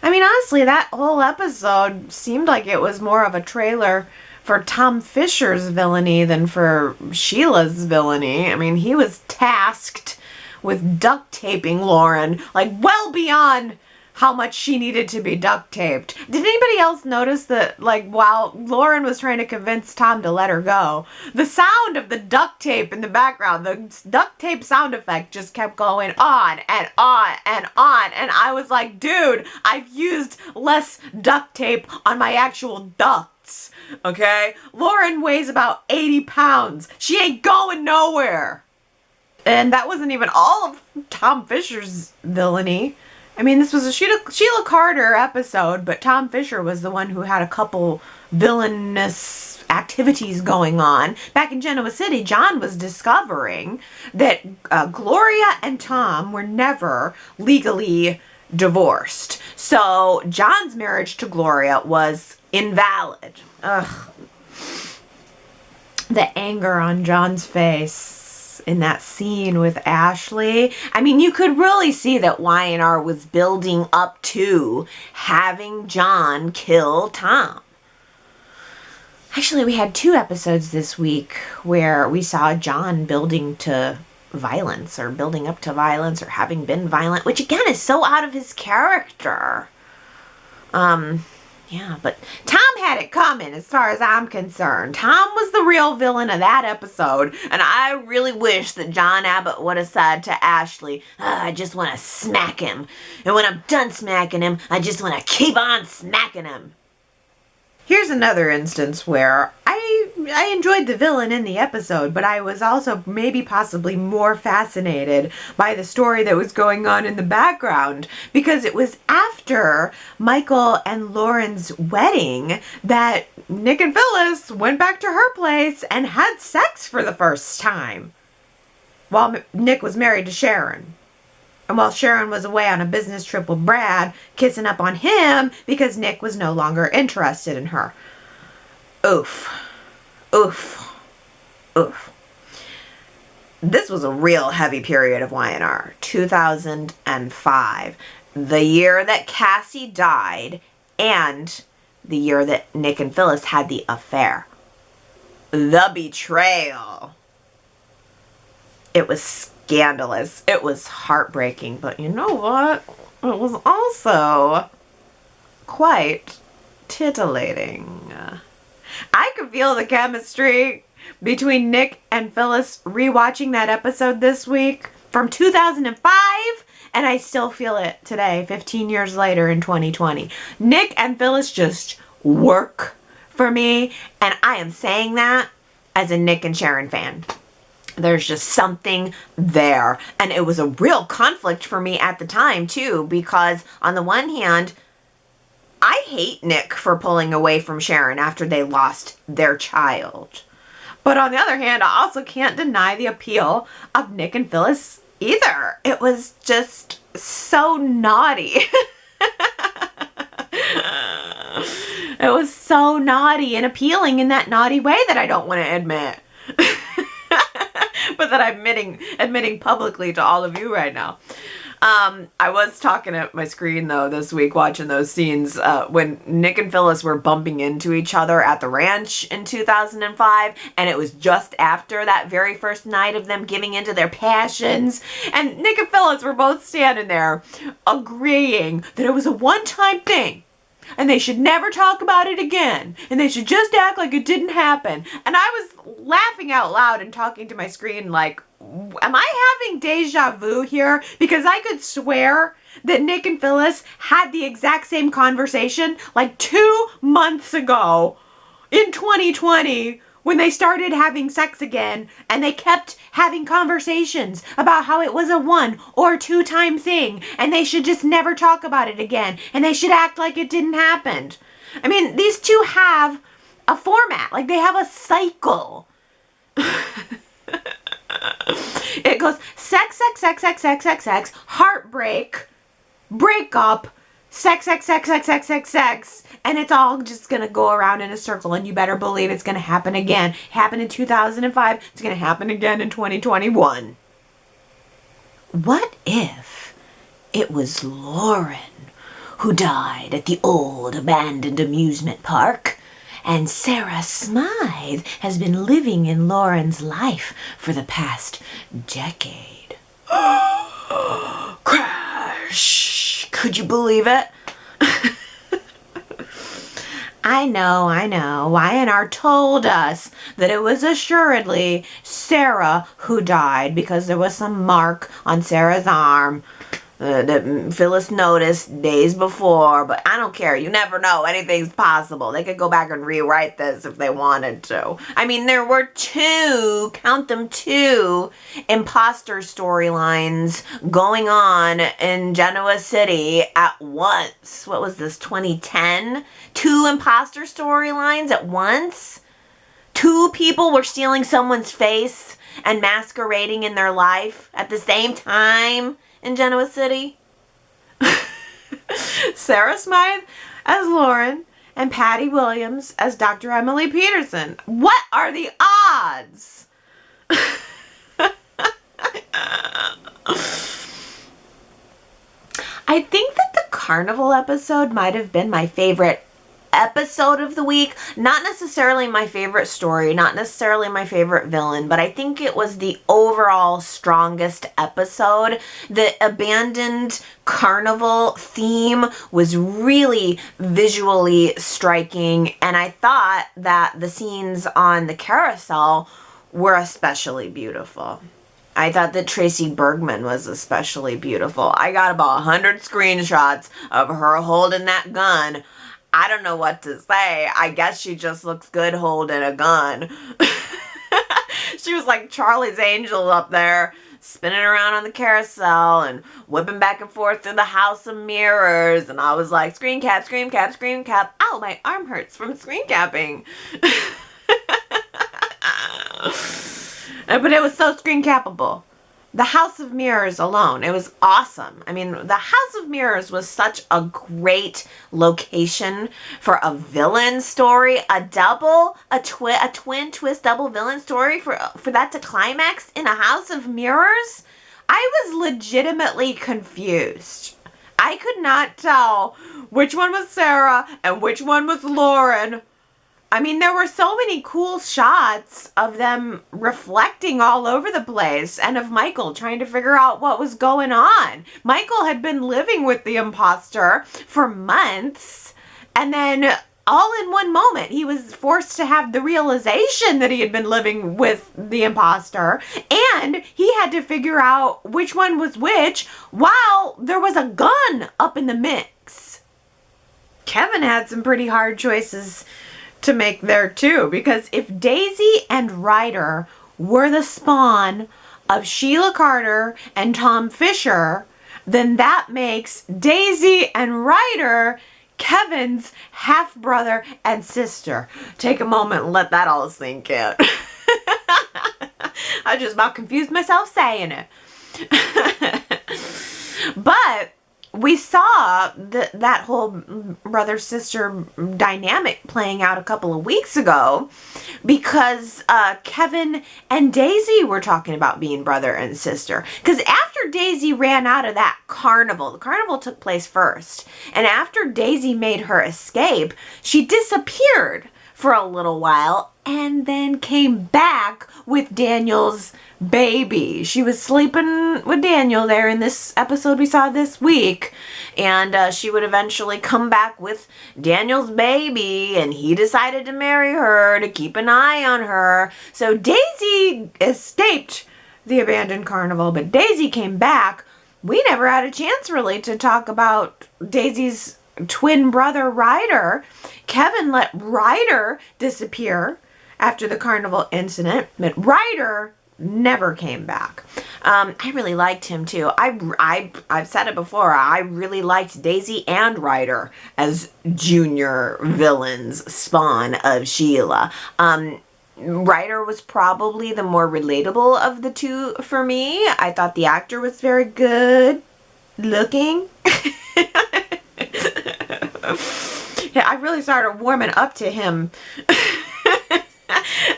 I mean, honestly, that whole episode seemed like it was more of a trailer for Tom Fisher's villainy than for Sheila's villainy. I mean, he was tasked with duct taping Lauren, like well beyond how much she needed to be duct taped. Did anybody else notice that, like, while Lauren was trying to convince Tom to let her go, the sound of the duct tape in the background, the duct tape sound effect just kept going on and on and on. And I was like, dude, I've used less duct tape on my actual ducts, okay? Lauren weighs about 80 pounds. She ain't going nowhere. And that wasn't even all of Tom Fisher's villainy. I mean, this was a Sheila Carter episode, but Tom Fisher was the one who had a couple villainous activities going on. Back in Genoa City, John was discovering that Gloria and Tom were never legally divorced. So John's marriage to Gloria was invalid. Ugh. The anger on John's face in that scene with Ashley. I mean, you could really see that Y&R was building up to having John kill Tom. Actually, we had 2 episodes this week where we saw John building to violence, or building up to violence, or having been violent, which again is so out of his character. Yeah, but Tom had it coming as far as I'm concerned. Tom was the real villain of that episode, and I really wish that John Abbott would have said to Ashley, I just want to smack him. And when I'm done smacking him, I just want to keep on smacking him. Here's another instance where I enjoyed the villain in the episode, but I was also maybe possibly more fascinated by the story that was going on in the background, because it was after Michael and Lauren's wedding that Nick and Phyllis went back to her place and had sex for the first time while Nick was married to Sharon. And while Sharon was away on a business trip with Brad, kissing up on him because Nick was no longer interested in her. Oof. Oof. Oof. This was a real heavy period of Y&R. 2005. The year that Cassie died and the year that Nick and Phyllis had the affair. The betrayal. It was scandalous. It was heartbreaking, but you know what? It was also quite titillating. I could feel the chemistry between Nick and Phyllis rewatching that episode this week from 2005, and I still feel it today, 15 years later in 2020. Nick and Phyllis just work for me, and I am saying that as a Nick and Sharon fan. There's just something there. And it was a real conflict for me at the time, too, because on the one hand, I hate Nick for pulling away from Sharon after they lost their child. But on the other hand, I also can't deny the appeal of Nick and Phyllis either. It was just so naughty. It was so naughty and appealing in that naughty way that I don't want to admit. But that I'm admitting publicly to all of you right now. I was talking at my screen, though, this week, watching those scenes when Nick and Phyllis were bumping into each other at the ranch in 2005, and it was just after that very first night of them giving into their passions. And Nick and Phyllis were both standing there agreeing that it was a one-time thing, and they should never talk about it again, and they should just act like it didn't happen. And I was laughing out loud and talking to my screen like, am I having deja vu here? Because I could swear that Nick and Phyllis had the exact same conversation like 2 months ago in 2020 when they started having sex again, and they kept having conversations about how it was a 1 or 2 time thing, and they should just never talk about it again, and they should act like it didn't happen. I mean, these two have a format, like they have a cycle. It goes sex, sex, sex, sex, sex, sex, sex, heartbreak, breakup, sex, sex, sex, sex, sex, sex, sex, and it's all just going to go around in a circle, and you better believe it's going to happen again. Happened in 2005, it's going to happen again in 2021. What if it was Lauren who died at the old abandoned amusement park, and Sarah Smythe has been living in Lauren's life for the past decade? Crash! Could you believe it? I know. Y&R told us that it was assuredly Sarah who died because there was some mark on Sarah's arm that Phyllis noticed days before, but I don't care. You never know. Anything's possible. They could go back and rewrite this if they wanted to. I mean, there were count them, two imposter storylines going on in Genoa City at once. What was this, 2010? 2 imposter storylines at once? 2 people were stealing someone's face and masquerading in their life at the same time in Genoa City. Sarah Smythe as Lauren and Patty Williams as Dr. Emily Peterson. What are the odds? I think that the Carnival episode might have been my favorite episode of the week. Not necessarily my favorite story, not necessarily my favorite villain, but I think it was the overall strongest episode. The abandoned Carnival theme was really visually striking, and I thought that the scenes on the carousel were especially beautiful. I thought that Tracy Bergman was especially beautiful. I got about 100 screenshots of her holding that gun. I don't know what to say. I guess she just looks good holding a gun. She was like Charlie's Angel up there, spinning around on the carousel and whipping back and forth through the house of mirrors. And I was like, screen cap, screen cap, screen cap. Ow, my arm hurts from screen capping. But it was so screen cappable. The House of Mirrors alone, it was awesome. I mean, the House of Mirrors was such a great location for a villain story, a twin twist double villain story for that to climax in a House of Mirrors. I was legitimately confused. I could not tell which one was Sarah and which one was Lauren. I mean, there were so many cool shots of them reflecting all over the place and of Michael trying to figure out what was going on. Michael had been living with the imposter for months, and then all in one moment, he was forced to have the realization that he had been living with the imposter, and he had to figure out which one was which while there was a gun up in the mix. Kevin had some pretty hard choices to make there too, because if Daisy and Ryder were the spawn of Sheila Carter and Tom Fisher, then that makes Daisy and Ryder Kevin's half-brother and sister. Take a moment and let that all sink in. I just about confused myself saying it. But we saw that whole brother-sister dynamic playing out a couple of weeks ago because Kevin and Daisy were talking about being brother and sister. Because after Daisy ran out of that carnival, the carnival took place first, and after Daisy made her escape, she disappeared for a little while and then came back with Daniel's baby. She was sleeping with Daniel there in this episode we saw this week, and she would eventually come back with Daniel's baby, and he decided to marry her to keep an eye on her. So Daisy escaped the abandoned carnival, but Daisy came back. We never had a chance really to talk about Daisy's twin brother Ryder. Kevin let Ryder disappear after the carnival incident, but Ryder never came back. I really liked him too. I've said it before. I really liked Daisy and Ryder as junior villains, spawn of Sheila. Ryder was probably the more relatable of the two for me. I thought the actor was very good looking. Yeah, I really started warming up to him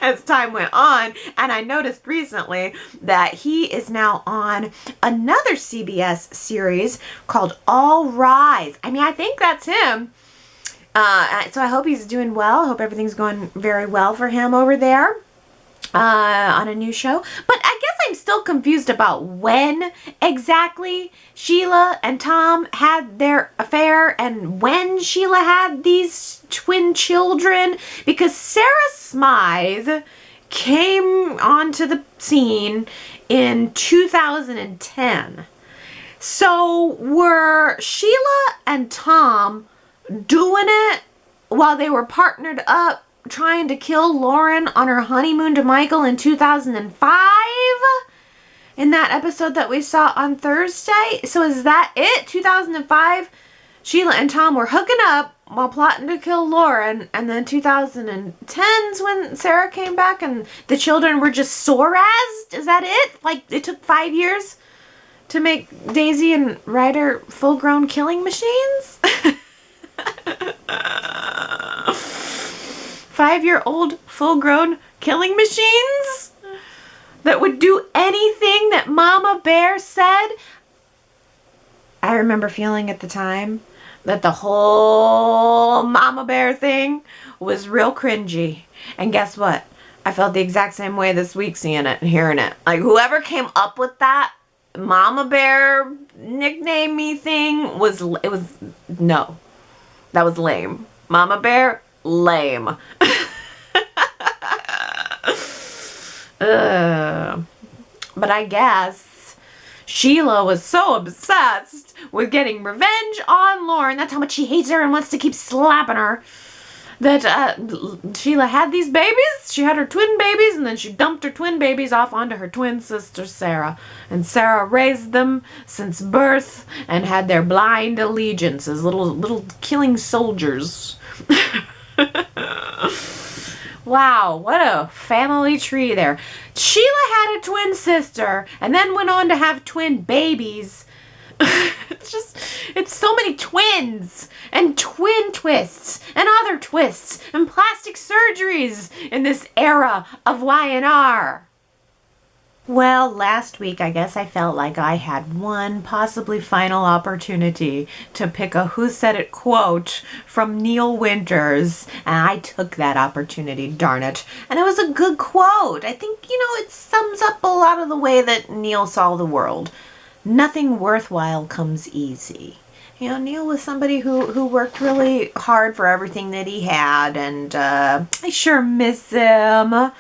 as time went on, and I noticed recently that he is now on another CBS series called All Rise. I mean, I think that's him. So I hope he's doing well. I hope everything's going very well for him over there on a new show. But I guess I'm still confused about when exactly Sheila and Tom had their affair and when Sheila had these twin children, because Sarah Smythe came onto the scene in 2010. So were Sheila and Tom doing it while they were partnered up trying to kill Lauren on her honeymoon to Michael in 2005? In that episode that we saw on Thursday? So is that it? 2005? Sheila and Tom were hooking up while plotting to kill Lauren, and then 2010's when Sarah came back and the children were just Sorazed? Is that it? Like, it took 5 years to make Daisy and Ryder full-grown killing machines? 5-year-old full-grown killing machines that would do anything that Mama Bear said? I remember feeling at the time that the whole Mama Bear thing was real cringy. And guess what? I felt the exact same way this week seeing it and hearing it. Like, whoever came up with that Mama Bear nickname me thing no. That was lame. Mama Bear, lame. But I guess Sheila was so obsessed with getting revenge on Lauren, that's how much she hates her and wants to keep slapping her, that Sheila had these babies. She had her twin babies, and then she dumped her twin babies off onto her twin sister Sarah. And Sarah raised them since birth and had their blind allegiance as little killing soldiers. Wow, what a family tree there. Sheila had a twin sister and then went on to have twin babies. It's so many twins and twin twists and other twists and plastic surgeries in this era of Y&R. Well, last week I guess I felt like I had one possibly final opportunity to pick a Who Said It quote from Neil Winters, and I took that opportunity, darn it. And it was a good quote. I think, it sums up a lot of the way that Neil saw the world. Nothing worthwhile comes easy. Neil was somebody who worked really hard for everything that he had, and I sure miss him.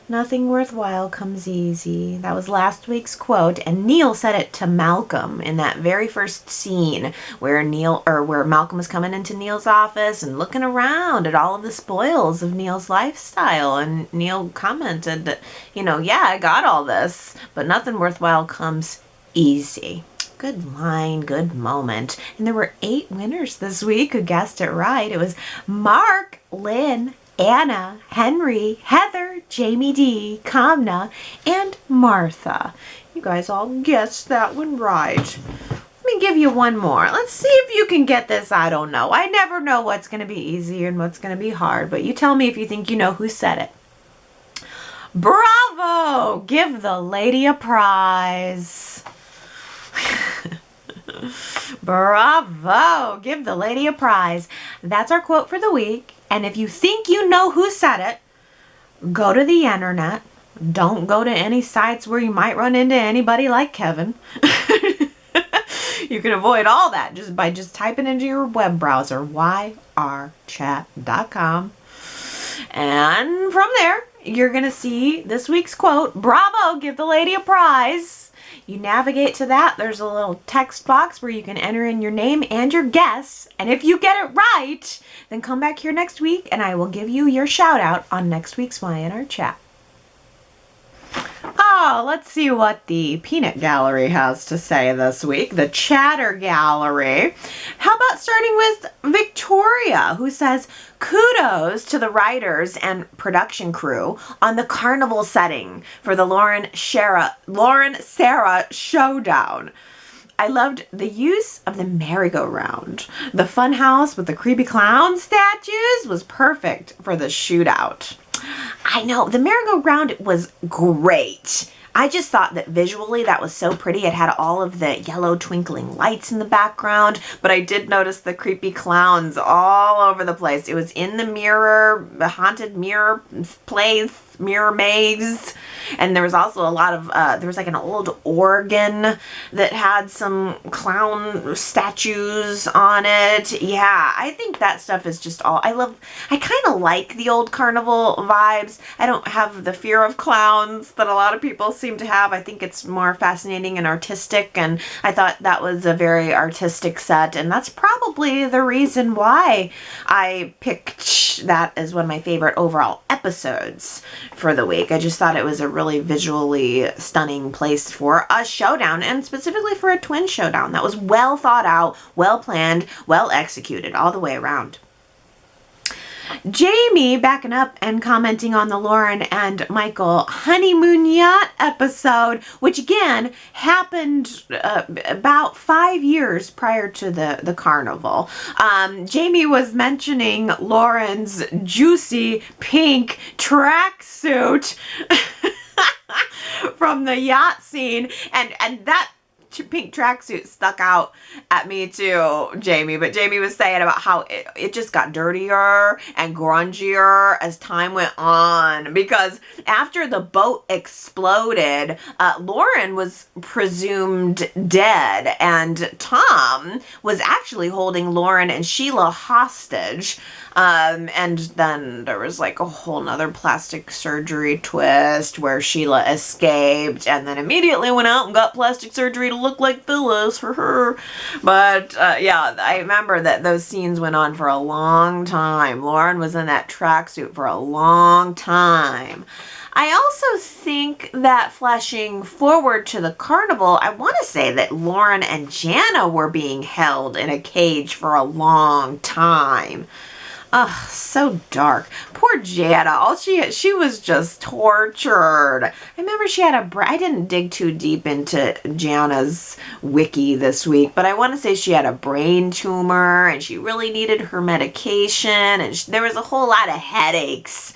Nothing worthwhile comes easy. That was last week's quote, and Neil said it to Malcolm in that very first scene where Malcolm was coming into Neil's office and looking around at all of the spoils of Neil's lifestyle, and Neil commented that, yeah, I got all this, but nothing worthwhile comes easy. Good line, good moment. And there were 8 winners this week who guessed it right. It was Mark, Lynn, Anna, Henry, Heather, Jamie D, Kamna, and Martha. You guys all guessed that one right. Let me give you one more. Let's see if you can get this. I don't know. I never know what's going to be easy and what's going to be hard, but you tell me if you think you know who said it. Bravo! Give the lady a prize. Bravo! Give the lady a prize. That's our quote for the week. And if you think you know who said it, go to the internet. Don't go to any sites where you might run into anybody like Kevin. You can avoid all that just by typing into your web browser, yrchat.com. And from there, you're going to see this week's quote. Bravo! Give the lady a prize. You navigate to that. There's a little text box where you can enter in your name and your guess. And if you get it right, then come back here next week and I will give you your shout out on next week's Y&R Chat. Oh, let's see what the Peanut Gallery has to say this week. The Chatter Gallery. How about starting with Victoria, who says, kudos to the writers and production crew on the Carnival setting for the Lauren Sarah showdown. I loved the use of the merry-go-round. The funhouse with the creepy clown statues was perfect for the shootout. I know, the merry-go-round was great. I just thought that visually that was so pretty. It had all of the yellow twinkling lights in the background, but I did notice the creepy clowns all over the place. It was in the mirror, the haunted mirror place. mirror maze. And there was also a lot of, there was like an old organ that had some clown statues on it. Yeah, I think that stuff is just all, I kind of like the old carnival vibes. I don't have the fear of clowns that a lot of people seem to have. I think it's more fascinating and artistic, and I thought that was a very artistic set, and that's probably the reason why I picked that as one of my favorite overall episodes for the week. I just thought it was a really visually stunning place for a showdown, and specifically for a twin showdown that was well thought out, well planned, well executed all the way around. Jamie backing up and commenting on the Lauren and Michael honeymoon yacht episode, which again happened about 5 years prior to the carnival. Jamie was mentioning Lauren's juicy pink tracksuit from the yacht scene, and that pink tracksuit stuck out at me too, Jamie. But Jamie was saying about how it just got dirtier and grungier as time went on, because after the boat exploded, Lauren was presumed dead, and Tom was actually holding Lauren and Sheila hostage. And then there was like a whole nother plastic surgery twist where Sheila escaped and then immediately went out and got plastic surgery to look like Phyllis for her. But yeah, I remember that those scenes went on for a long time. Lauren was in that tracksuit for a long time. I also think that flashing forward to the carnival, I want to say that Lauren and Jana were being held in a cage for a long time. Ugh, so dark. Poor Jana. She was just tortured. I remember she had I didn't dig too deep into Jana's wiki this week, but I want to say she had a brain tumor and she really needed her medication, and there was a whole lot of headaches.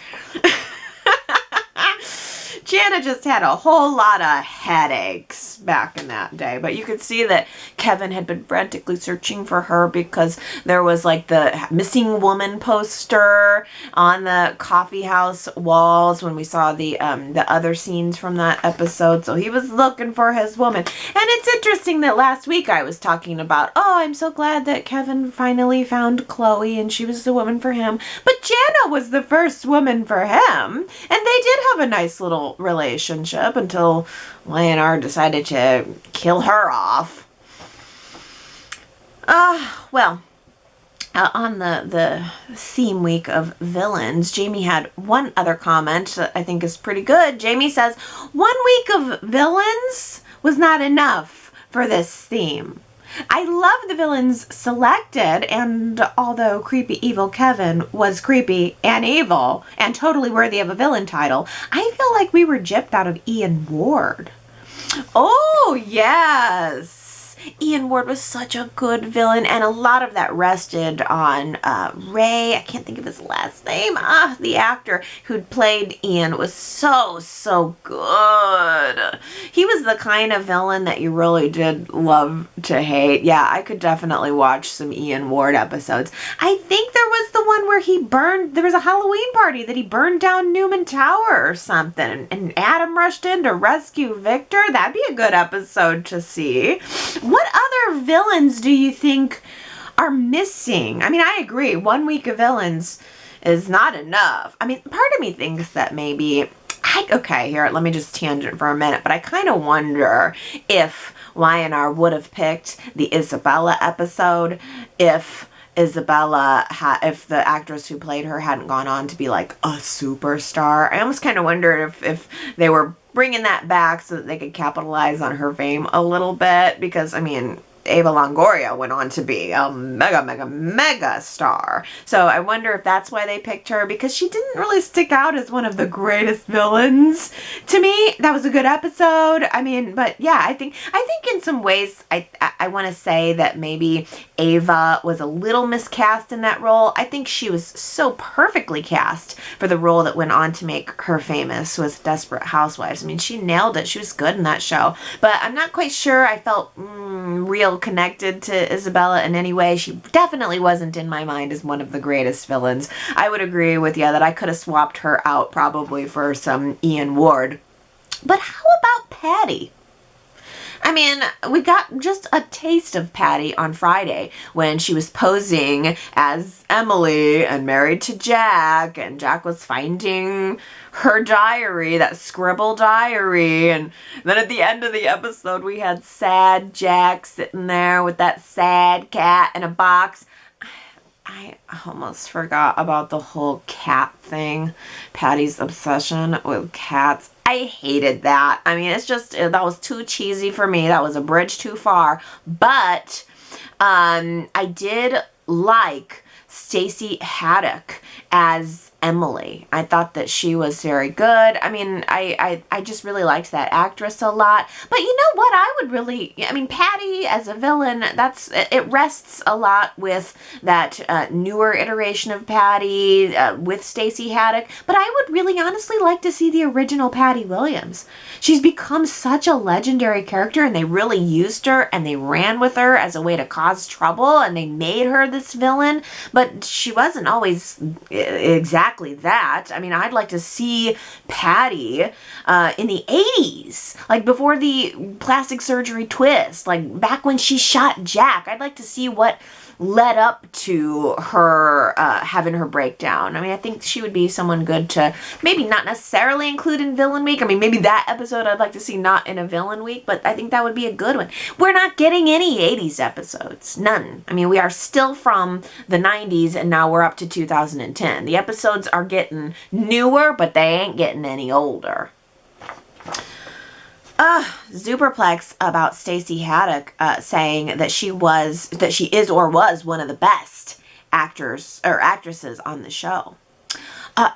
Jana just had a whole lot of headaches back in that day. But you could see that Kevin had been frantically searching for her, because there was like the missing woman poster on the coffee house walls when we saw the other scenes from that episode. So he was looking for his woman. And it's interesting that last week I was talking about, oh, I'm so glad that Kevin finally found Chloe and she was the woman for him. But Jana was the first woman for him. And they did have a nice little relationship until Y&R decided to kill her off. Well, on the theme week of villains, Jamie had one other comment that I think is pretty good. Jamie says, 1 week of villains was not enough for this theme. I love the villains selected, and although creepy evil Kevin was creepy and evil and totally worthy of a villain title, I feel like we were gypped out of Ian Ward. Oh, yes. Ian Ward was such a good villain, and a lot of that rested on Ray. I can't think of his last name. The actor who played Ian was so good. He was the kind of villain that you really did love to hate. Yeah, I could definitely watch some Ian Ward episodes. I think there was the one where there was a Halloween party that he burned down Newman Tower or something, and Adam rushed in to rescue Victor. That'd be a good episode to see. What other villains do you think are missing? I mean, I agree. 1 week of villains is not enough. I mean, part of me thinks that maybe... Okay, here, let me just tangent for a minute. But I kind of wonder if Y&R would have picked the Isabella episode if Isabella if the actress who played her hadn't gone on to be like a superstar. I almost kind of wondered if they were bringing that back so that they could capitalize on her fame a little bit, because I mean, Ava Longoria went on to be a mega star. So I wonder if that's why they picked her, because she didn't really stick out as one of the greatest villains to me. That was a good episode. I mean, but yeah, I think in some ways I want to say that maybe Ava was a little miscast in that role. I think she was so perfectly cast for the role that went on to make her famous with Desperate Housewives. I mean, she nailed it. She was good in that show. But I'm not quite sure. I felt real connected to Isabella in any way. She definitely wasn't in my mind as one of the greatest villains. I would agree with you that I could have swapped her out probably for some Ian Ward. But how about Patty? I mean, we got just a taste of Patty on Friday when she was posing as Emily and married to Jack, and Jack was finding her diary, that scribble diary, and then at the end of the episode we had sad Jack sitting there with that sad cat in a box. I almost forgot about the whole cat thing, Patty's obsession with cats. I hated that. I mean, it's just, that was too cheesy for me. That was a bridge too far. But I did like Stacey Haddock as Emily. I thought that she was very good. I mean, I just really liked that actress a lot. But you know what? I mean, Patty as a villain, it rests a lot with that newer iteration of Patty with Stacey Haddock. But I would really honestly like to see the original Patty Williams. She's become such a legendary character, and they really used her and they ran with her as a way to cause trouble, and they made her this villain. But she wasn't always exactly that. I mean, I'd like to see Patty in the 80s, like before the plastic surgery twist, like back when she shot Jack. I'd like to see what led up to her having her breakdown. I mean, I think she would be someone good to maybe not necessarily include in Villain Week. I mean, maybe that episode I'd like to see not in a Villain Week, but I think that would be a good one. We're not getting any 80s episodes. None. I mean, we are still from the 90s, and now we're up to 2010. The episodes are getting newer, but they ain't getting any older. Superplex about Stacey Haddock saying that she is or was one of the best actors or actresses on the show.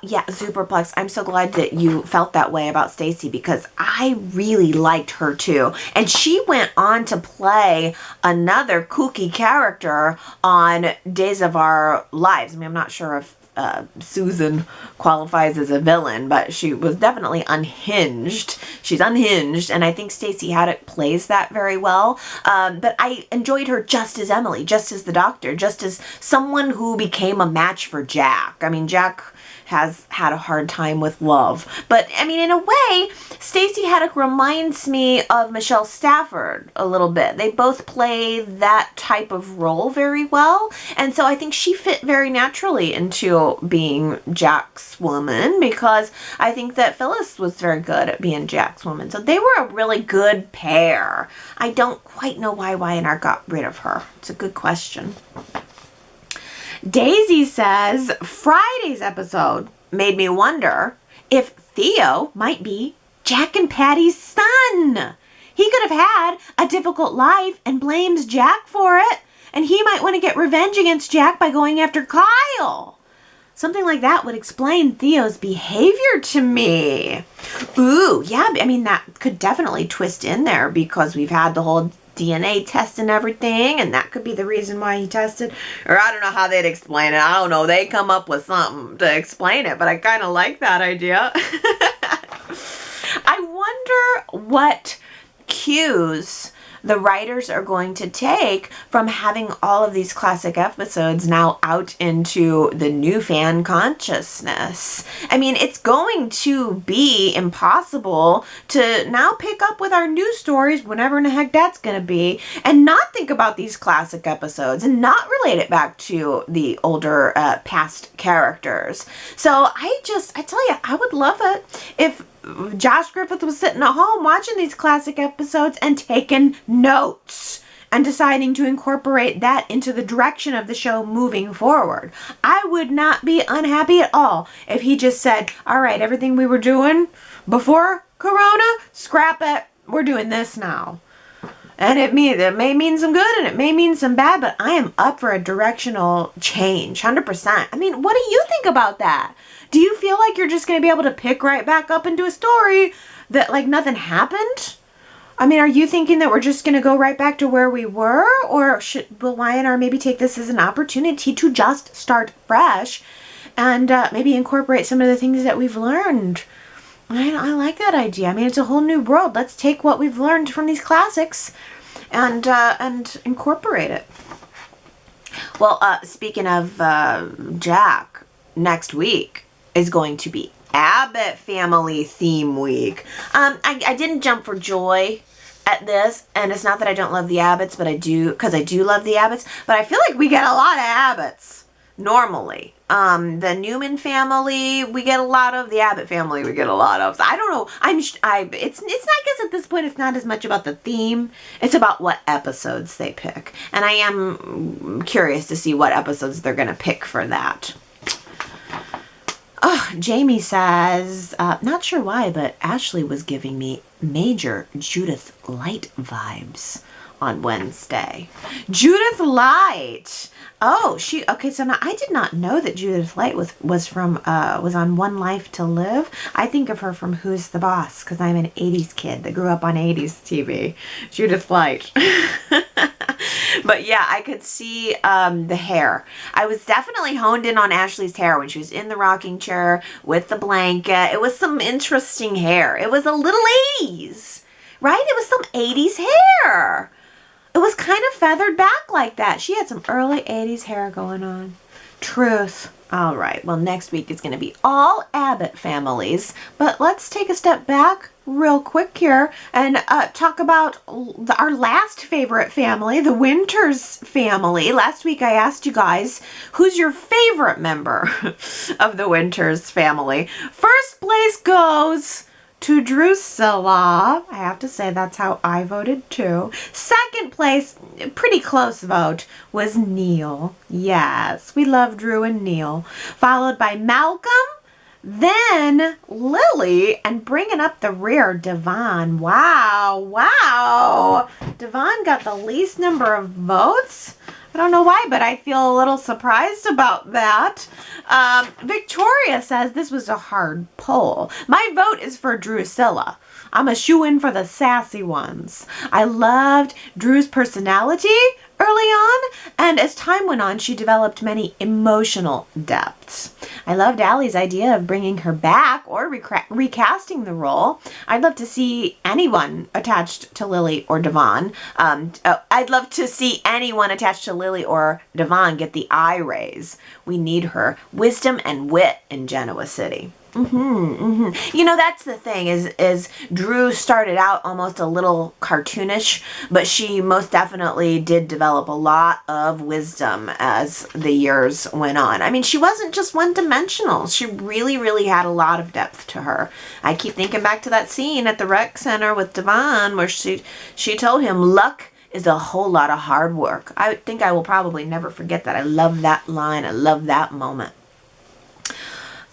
Yeah, Superplex, I'm so glad that you felt that way about Stacey, because I really liked her too. And she went on to play another kooky character on Days of Our Lives. I mean, I'm not sure if Susan qualifies as a villain, but she was definitely unhinged. She's unhinged, and I think Stacey Haddock plays that very well. But I enjoyed her just as Emily, just as the doctor, just as someone who became a match for Jack. I mean, Jack has had a hard time with love. But, I mean, in a way, Stacey Haddock reminds me of Michelle Stafford a little bit. They both play that type of role very well. And so I think she fit very naturally into being Jack's woman, because I think that Phyllis was very good at being Jack's woman. So they were a really good pair. I don't quite know why Y&R got rid of her. It's a good question. Daisy says, Friday's episode made me wonder if Theo might be Jack and Patty's son. He could have had a difficult life and blames Jack for it, and he might want to get revenge against Jack by going after Kyle. Something like that would explain Theo's behavior to me. Ooh, yeah, I mean, that could definitely twist in there, because we've had the whole DNA test and everything, and that could be the reason why he tested. Or I don't know how they'd explain it. I don't know. They come up with something to explain it, but I kind of like that idea. I wonder what cues the writers are going to take from having all of these classic episodes now out into the new fan consciousness. I mean, it's going to be impossible to now pick up with our new stories, whenever in the heck that's going to be, and not think about these classic episodes and not relate it back to the older past characters. So I tell you, I would love it if Josh Griffith was sitting at home watching these classic episodes and taking notes and deciding to incorporate that into the direction of the show moving forward. I would not be unhappy at all if he just said, all right, everything we were doing before Corona, scrap it. We're doing this now. And it may mean some good and it may mean some bad, but I am up for a directional change, 100%. I mean, what do you think about that? Do you feel like you're just going to be able to pick right back up into a story that, like, nothing happened? I mean, are you thinking that we're just going to go right back to where we were? Or will Y&R maybe take this as an opportunity to just start fresh and maybe incorporate some of the things that we've learned? I like that idea. I mean, it's a whole new world. Let's take what we've learned from these classics and incorporate it. Well, speaking of Jack, next week is going to be Abbott family theme week. I didn't jump for joy at this, and it's not that I don't love the Abbotts, but I do, because I do love the Abbotts, but I feel like we get a lot of Abbotts normally. The Newman family, we get a lot of. The Abbott family, we get a lot of. I don't know. It's not, I guess at this point, it's not as much about the theme. It's about what episodes they pick. And I am curious to see what episodes they're going to pick for that. Oh, Jamie says, not sure why, but Ashley was giving me major Judith Light vibes on Wednesday. Judith Light. Oh, okay, so now I did not know that Judith Light was on One Life to Live. I think of her from Who's the Boss, because I'm an 80s kid that grew up on 80s TV. Judith Light. But yeah, I could see the hair. I was definitely honed in on Ashley's hair when she was in the rocking chair with the blanket. It was some interesting hair. It was a little 80s, right? It was some 80s hair. It was kind of feathered back like that. She had some early 80s hair going on. Truth. All right. Well, next week is going to be all Abbott families. But let's take a step back real quick here and talk about our last favorite family, the Winters family. Last week I asked you guys, who's your favorite member of the Winters family? First place goes to Drusilla. I have to say that's how I voted too. Second place, pretty close vote, was Neil. Yes, we love Drew and Neil. Followed by Malcolm, then Lily, and bringing up the rear, Devon. Wow. Devon got the least number of votes. I don't know why, but I feel a little surprised about that. Victoria says this was a hard poll. My vote is for Drusilla. I'm a shoo-in for the sassy ones. I loved Drew's personality early on, and as time went on, she developed many emotional depths. I loved Allie's idea of bringing her back or recasting the role. I'd love to see anyone attached to Lily or Devon. I'd love to see anyone attached to Lily or Devon get the eye raise. We need her wisdom and wit in Genoa City. You know, that's the thing is Drew started out almost a little cartoonish, but she most definitely did develop a lot of wisdom as the years went on. I mean, she wasn't just one-dimensional. She really had a lot of depth to her. I keep thinking back to that scene at the rec center with Devon where she told him luck is a whole lot of hard work. I think I will probably never forget that. I love that line. I love that moment.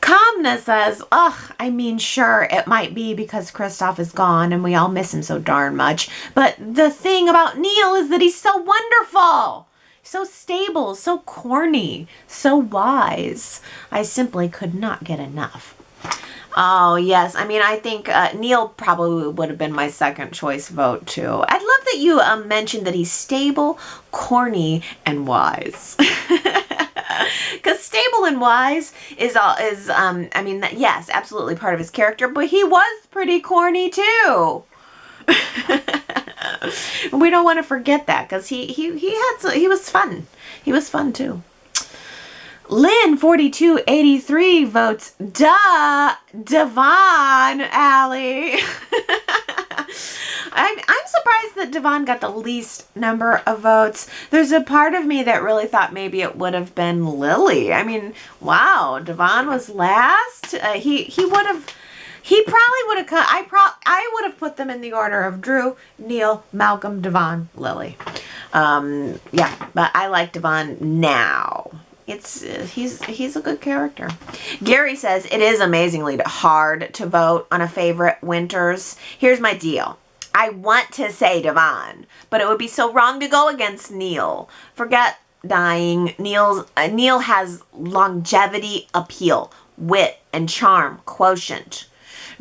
Kamna says, I mean, sure, it might be because Kristoff is gone and we all miss him so darn much. But the thing about Neil is that he's so wonderful, so stable, so corny, so wise. I simply could not get enough. Oh, yes. I mean, I think Neil probably would have been my second choice vote, too. I love that you mentioned that he's stable, corny, and wise. Because stable and wise is I mean, yes, absolutely part of his character, but he was pretty corny too. We don't want to forget that because he was fun. He was fun too. Lynn 4283 votes Devon, Allie. I'm surprised that Devon got the least number of votes. There's a part of me that really thought maybe it would have been Lily. I mean, wow, Devon was last. He probably would have. I would have put them in the order of Drew, Neil, Malcolm, Devon, Lily. Yeah, but I like Devon now. He's a good character. Gary says it is amazingly hard to vote on a favorite Winters. Here's my deal. I want to say Devon, but it would be so wrong to go against Neil. Forget dying. Neil has longevity appeal, wit, and charm quotient.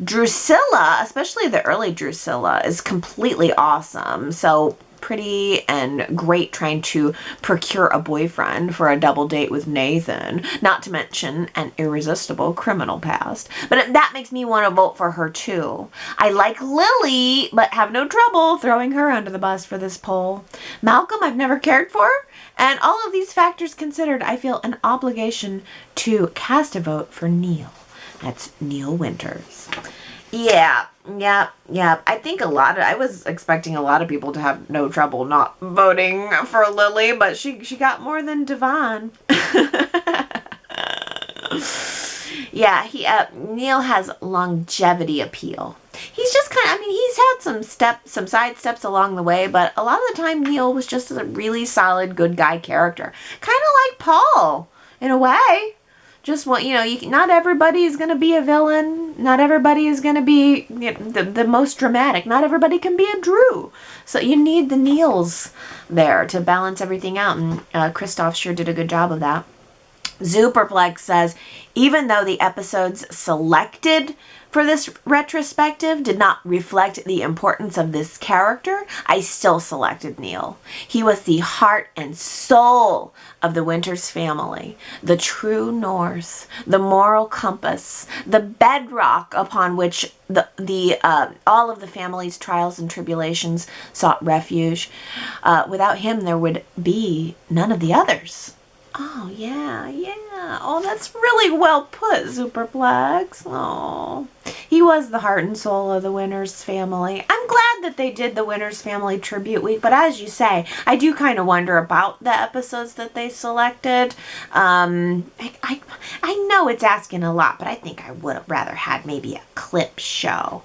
Drusilla, especially the early Drusilla, is completely awesome. So pretty and great trying to procure a boyfriend for a double date with Nathan, not to mention an irresistible criminal past. But that makes me want to vote for her too. I like Lily, but have no trouble throwing her under the bus for this poll. Malcolm I've never cared for, and all of these factors considered, I feel an obligation to cast a vote for Neil. That's Neil Winters. Yeah. I think I was expecting a lot of people to have no trouble not voting for Lily, but she got more than Devon. Yeah, Neil has longevity appeal. He's just he's had some side steps along the way, but a lot of the time Neil was just a really solid good guy character. Kind of like Paul, in a way. Just not everybody is going to be a villain. Not everybody is going to be the most dramatic. Not everybody can be a Drew. So you need the Neils there to balance everything out. And Christoph sure did a good job of that. Superplex says, even though the episodes selected for this retrospective did not reflect the importance of this character, I still selected Neil. He was the heart and soul of the Winters family, the true north, the moral compass, the bedrock upon which all of the family's trials and tribulations sought refuge. Without him, there would be none of the others. Oh, yeah. Oh, that's really well put, Superplex. Oh, he was the heart and soul of the Winters family. I'm glad that they did the Winters family tribute week, but as you say, I do kind of wonder about the episodes that they selected. I know it's asking a lot, but I think I would have rather had maybe a clip show.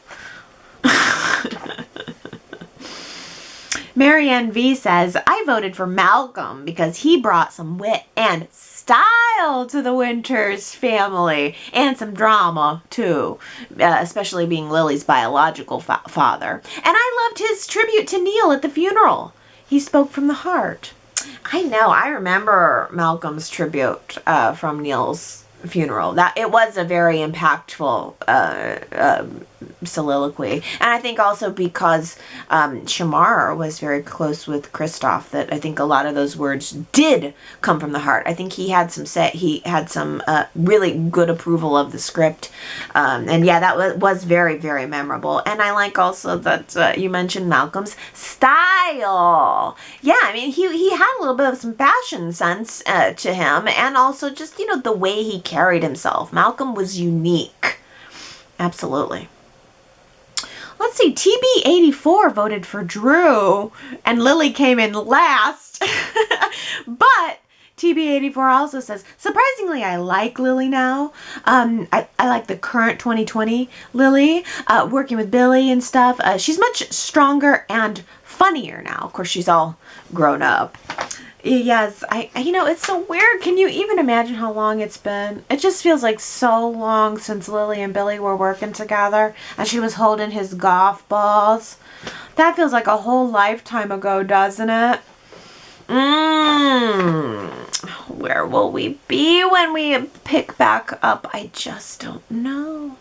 Marianne V says, I voted for Malcolm because he brought some wit and style to the Winters family and some drama too, especially being Lily's biological father. And I loved his tribute to Neil at the funeral. He spoke from the heart. I know, I remember Malcolm's tribute from Neil's funeral. That it was a very impactful soliloquy, and I think also because Shamar was very close with Christoph, that I think a lot of those words did come from the heart. I think he had some really good approval of the script, and yeah, that was very, very memorable. And I like also that you mentioned Malcolm's style. Yeah, I mean he had a little bit of some fashion sense to him, and also just the way he carried himself. Malcolm was unique. Absolutely. Let's see, TB84 voted for Drew, and Lily came in last. But TB84 also says, surprisingly, I like Lily now. I like the current 2020 Lily, working with Billy and stuff. She's much stronger and funnier now. Of course, she's all grown up. Yes, it's so weird. Can you even imagine how long it's been? It just feels like so long since Lily and Billy were working together and she was holding his golf balls. That feels like a whole lifetime ago, doesn't it? Where will we be when we pick back up? I just don't know.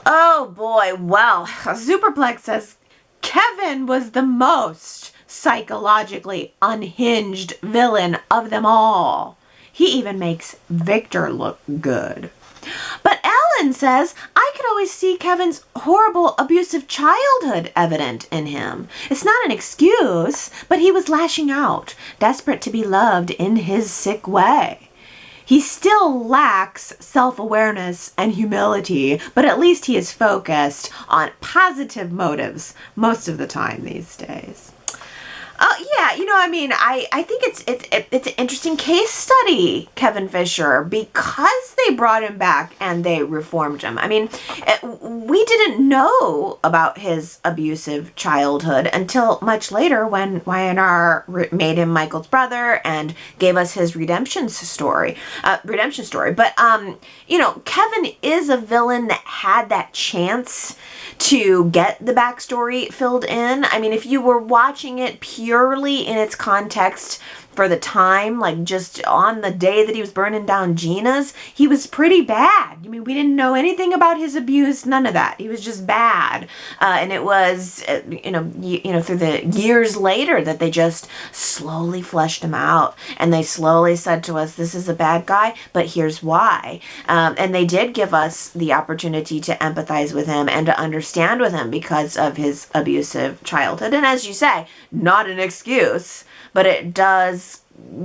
Oh boy, well, Superplex says Kevin was the most psychologically unhinged villain of them all. He even makes Victor look good. But Ellen says, I could always see Kevin's horrible, abusive childhood evident in him. It's not an excuse, but he was lashing out, desperate to be loved in his sick way. He still lacks self-awareness and humility, but at least he is focused on positive motives most of the time these days. Yeah, I think it's an interesting case study, Kevin Fisher, because they brought him back and they reformed him. I mean, we didn't know about his abusive childhood until much later when Y&R made him Michael's brother and gave us his redemption story. But, Kevin is a villain that had that chance to get the backstory filled in. I mean, if you were watching it purely in its context for the time, like just on the day that he was burning down Gina's, he was pretty bad. I mean, we didn't know anything about his abuse, none of that. He was just bad. And it was, you know, through the years later that they just slowly fleshed him out. And they slowly said to us, this is a bad guy, but here's why. And they did give us the opportunity to empathize with him and to understand with him because of his abusive childhood. And as you say, not an excuse, but it does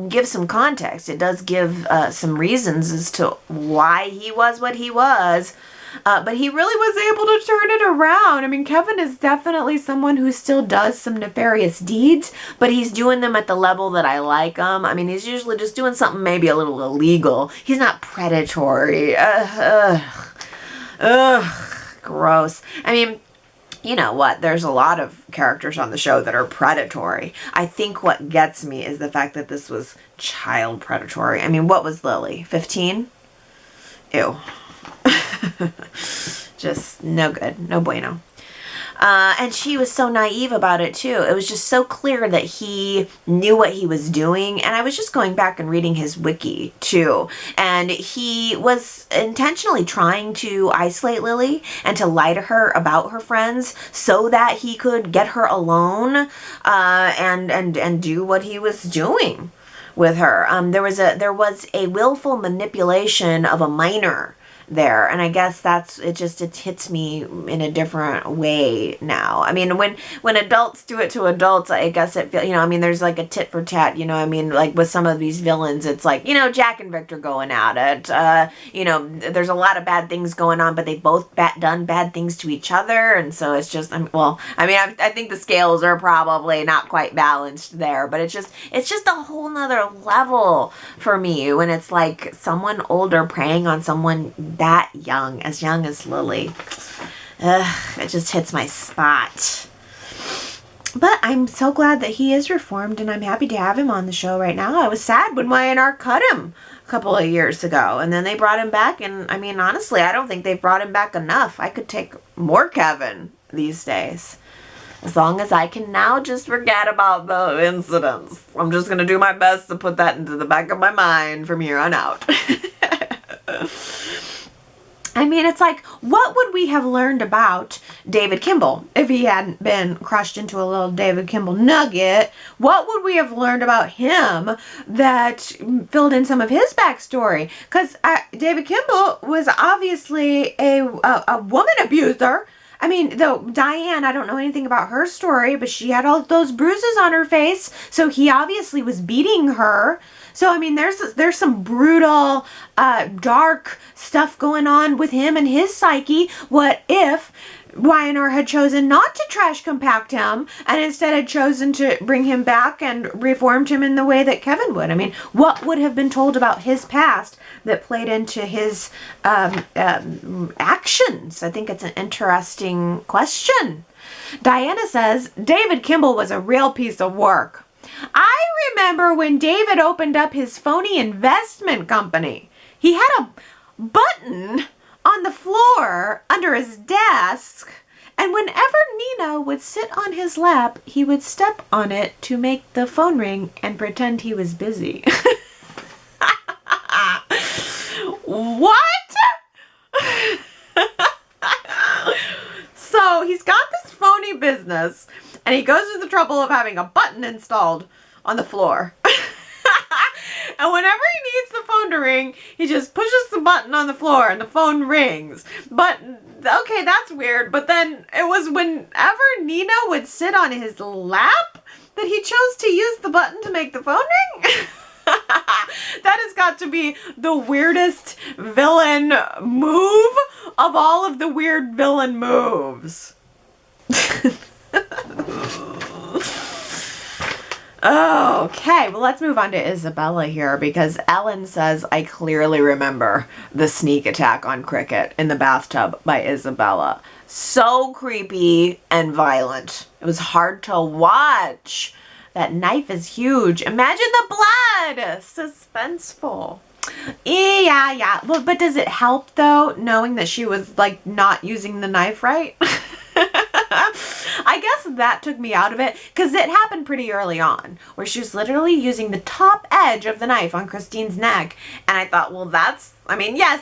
give some context. It does give some reasons as to why he was what he was. But he really was able to turn it around. I mean, Kevin is definitely someone who still does some nefarious deeds, but he's doing them at the level that I like him. I mean, he's usually just doing something maybe a little illegal. He's not predatory. Gross. I mean, you know what? There's a lot of characters on the show that are predatory. I think what gets me is the fact that this was child predatory. I mean, what was Lily? 15? Ew. Just no good. No bueno. And she was so naive about it too. It was just so clear that he knew what he was doing. And I was just going back and reading his wiki too. And he was intentionally trying to isolate Lily and to lie to her about her friends so that he could get her alone and do what he was doing with her. There was a willful manipulation of a minor there, and I guess it hits me in a different way now. I mean, when adults do it to adults, I guess it feels, you know, I mean, there's like a tit for tat, you know, I mean, like with some of these villains, it's like, you know, Jack and Victor going at it, you know, there's a lot of bad things going on, but they've both done bad things to each other, and so it's just, I think the scales are probably not quite balanced there, but it's just a whole nother level for me when it's like someone older preying on someone that young as Lily. It just hits my spot. But I'm so glad that he is reformed, and I'm happy to have him on the show right now. I was sad when Y&R cut him a couple of years ago, and then they brought him back, and I mean, honestly, I don't think they've brought him back enough. I could take more Kevin these days. As long as I can now just forget about the incidents. I'm just going to do my best to put that into the back of my mind from here on out. I mean, it's like, what would we have learned about David Kimball if he hadn't been crushed into a little David Kimble nugget? What would we have learned about him that filled in some of his backstory? Because David Kimball was obviously a woman abuser. I mean, though Diane, I don't know anything about her story, but she had all those bruises on her face, so he obviously was beating her. So, I mean, there's some brutal, dark stuff going on with him and his psyche. What if Y&R had chosen not to trash compact him and instead had chosen to bring him back and reformed him in the way that Kevin would? I mean, what would have been told about his past that played into his actions? I think it's an interesting question. Diana says, David Kimball was a real piece of work. I remember when David opened up his phony investment company. He had a button on the floor under his desk, and whenever Nina would sit on his lap, he would step on it to make the phone ring and pretend he was busy. What? So he's got this phony business, and he goes to the trouble of having a button installed on the floor. And whenever he needs the phone to ring, he just pushes the button on the floor and the phone rings. But, okay, that's weird. But then it was whenever Nina would sit on his lap that he chose to use the button to make the phone ring? That has got to be the weirdest villain move of all of the weird villain moves. Okay, well, let's move on to Isabella here, because Ellen says, I clearly remember the sneak attack on Cricket in the bathtub by Isabella. So creepy and violent. It was hard to watch. That knife is huge. Imagine the blood. Suspenseful. Yeah. Well, but does it help, though, knowing that she was, like, not using the knife right? I I guess that took me out of it because it happened pretty early on where she was literally using the top edge of the knife on Christine's neck. And I thought, well, yes,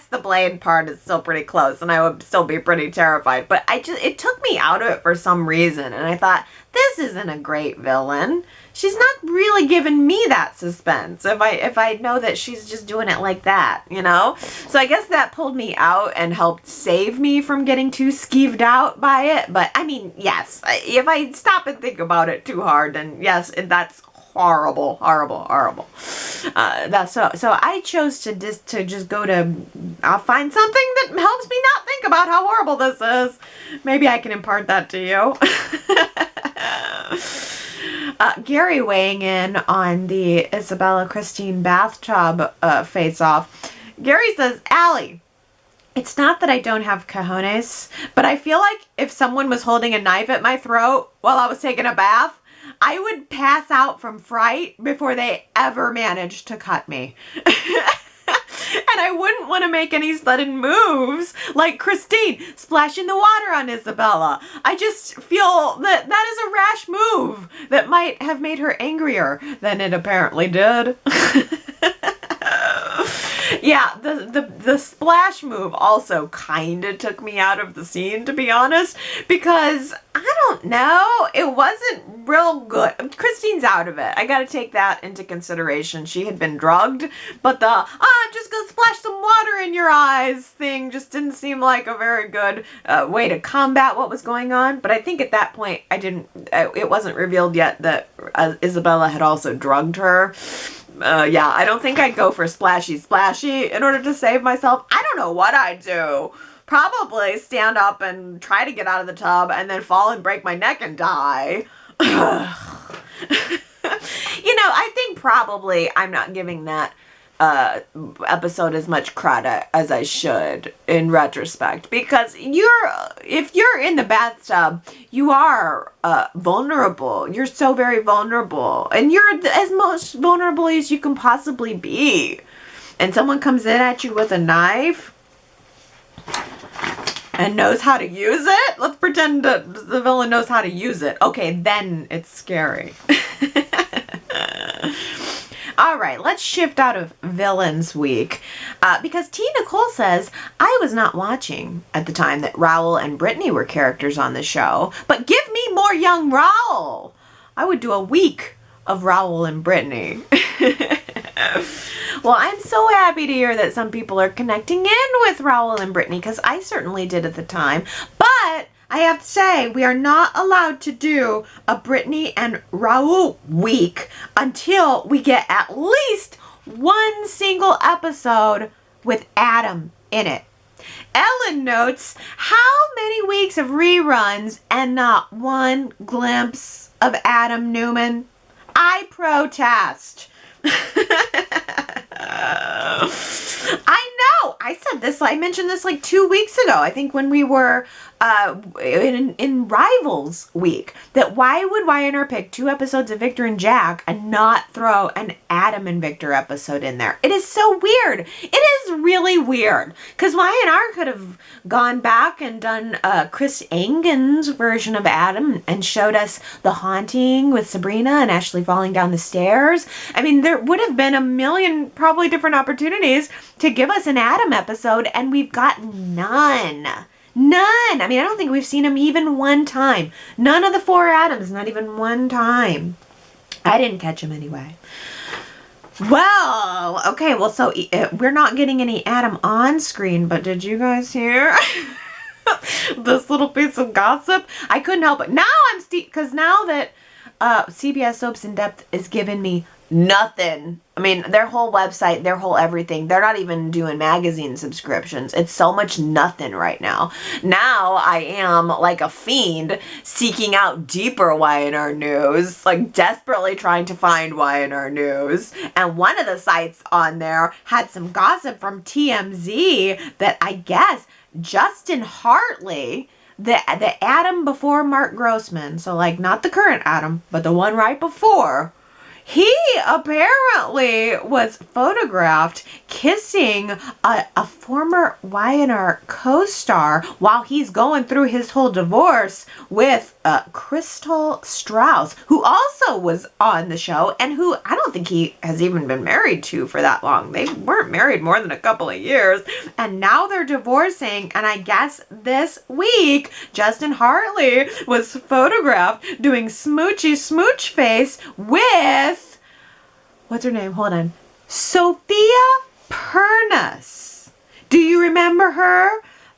the blade part is still pretty close and I would still be pretty terrified. But it took me out of it for some reason. And I thought, this isn't a great villain. She's not really giving me that suspense if I know that she's just doing it like that, you know? So I guess that pulled me out and helped save me from getting too skeeved out by it. But I mean, yes, if I stop and think about it too hard, then yes, that's horrible, horrible, horrible. So I chose to just go to, I'll find something that helps me not think about how horrible this is. Maybe I can impart that to you. Gary weighing in on the Isabella Christine bathtub face-off. Gary says, Allie, it's not that I don't have cojones, but I feel like if someone was holding a knife at my throat while I was taking a bath, I would pass out from fright before they ever managed to cut me. And I wouldn't want to make any sudden moves like Christine splashing the water on Isabella. I just feel that is a rash move that might have made her angrier than it apparently did. Yeah, the splash move also kind of took me out of the scene, to be honest, because I don't know, it wasn't real good. Christine's out of it. I got to take that into consideration. She had been drugged, but the I'm just gonna splash some water in your eyes thing just didn't seem like a very good way to combat what was going on. But I think at that point it wasn't revealed yet that Isabella had also drugged her. Yeah, I don't think I'd go for splashy in order to save myself. I don't know what I'd do. Probably stand up and try to get out of the tub and then fall and break my neck and die. You know, I think probably I'm not giving that episode as much credit as I should in retrospect, because if you're in the bathtub, you are vulnerable. You're so very vulnerable, and you're as most vulnerable as you can possibly be. And someone comes in at you with a knife and knows how to use it. Let's pretend that the villain knows how to use it. Okay, then it's scary. All right, let's shift out of Villains Week because T. Nicole says, I was not watching at the time that Raul and Brittany were characters on the show, but give me more young Raul. I would do a week of Raul and Brittany. Well, I'm so happy to hear that some people are connecting in with Raul and Brittany, because I certainly did at the time, but I have to say, we are not allowed to do a Brittany and Raul week until we get at least one single episode with Adam in it. Ellen notes, how many weeks of reruns and not one glimpse of Adam Newman? I protest. I know. I mentioned this like 2 weeks ago. I think when we were in Rivals Week, that why would Y&R pick 2 episodes of Victor and Jack and not throw an Adam and Victor episode in there? It is so weird. It is really weird, because Y&R could have gone back and done Chris Angin's version of Adam and showed us The Haunting with Sabrina and Ashley falling down the stairs. I mean, there would have been a million probably different opportunities to give us an Adam episode, and we've gotten none. None. I mean, I don't think we've seen him even one time. None of the 4 Adams, not even one time. I didn't catch him anyway. Well, okay, well, so we're not getting any Adam on screen, but did you guys hear this little piece of gossip? I couldn't help it. Now I'm because now that CBS Soaps in Depth is giving me nothing. I mean, their whole website, their whole everything, they're not even doing magazine subscriptions. It's so much nothing right now. Now I am like a fiend seeking out deeper Y&R news, like desperately trying to find Y&R news. And one of the sites on there had some gossip from TMZ that I guess Justin Hartley, the Adam before Mark Grossman, so like not the current Adam, but the one right before, He apparently was photographed kissing a former Y&R co-star while he's going through his whole divorce with Crystal Strauss, who also was on the show and who I don't think he has even been married to for that long. They weren't married more than a couple of years, and now they're divorcing. And I guess this week Justin Hartley was photographed doing smoochy smooch face with, what's her name? Hold on. Sophia Pernas. Do you remember her?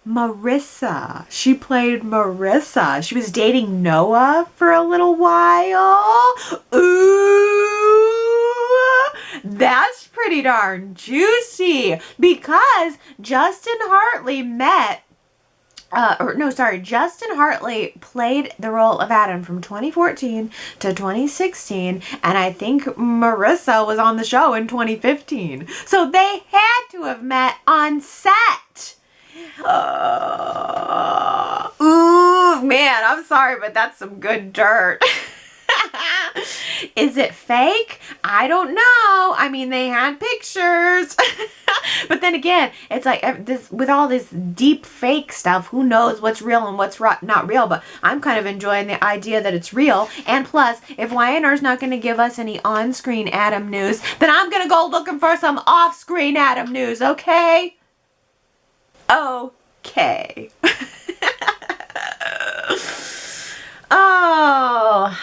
Marissa. She played Marissa. She was dating Noah for a little while. Ooh, that's pretty darn juicy, because Justin Hartley Justin Hartley played the role of Adam from 2014 to 2016, and I think Marissa was on the show in 2015. So they had to have met on set. Ooh, man, I'm sorry, but that's some good dirt. Is it fake? I don't know. I mean, they had pictures. But then again, it's like this, with all this deep fake stuff, who knows what's real and what's not real. But I'm kind of enjoying the idea that it's real. And plus, if Y&R's not going to give us any on-screen Adam news, then I'm going to go looking for some off-screen Adam news, okay? Okay. Oh,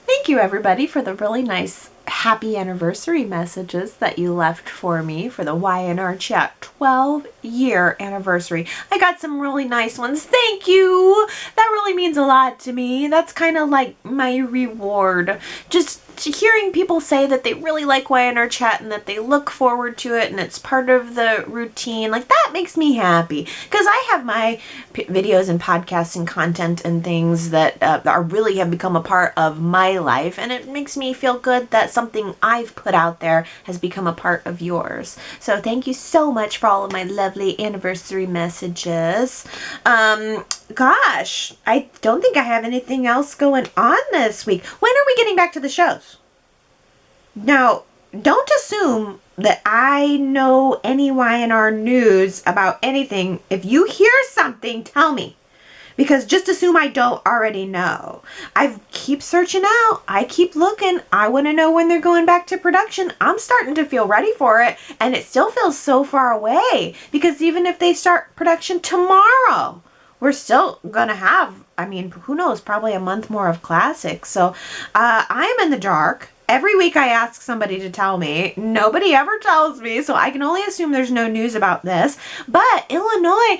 thank you everybody for the really nice happy anniversary messages that you left for me for the Y&R Chat 12-year anniversary. I got some really nice ones. Thank you. That really means a lot to me. That's kind of like my reward. Just hearing people say that they really like Y&R Chat and that they look forward to it and it's part of the routine, like that makes me happy, because I have my videos and podcasts and content and things that are really have become a part of my life, and it makes me feel good that something I've put out there has become a part of yours. So thank you so much for all of my lovely anniversary messages. Gosh, I don't think I have anything else going on this week. When are we getting back to the shows? Now, don't assume that I know any Y&R news about anything. If you hear something, tell me. Because just assume I don't already know. I keep searching out. I keep looking. I want to know when they're going back to production. I'm starting to feel ready for it. And it still feels so far away. Because even if they start production tomorrow, we're still going to have, I mean, who knows, probably a month more of classics. So I'm in the dark. Every week I ask somebody to tell me. Nobody ever tells me, so I can only assume there's no news about this. But Illinois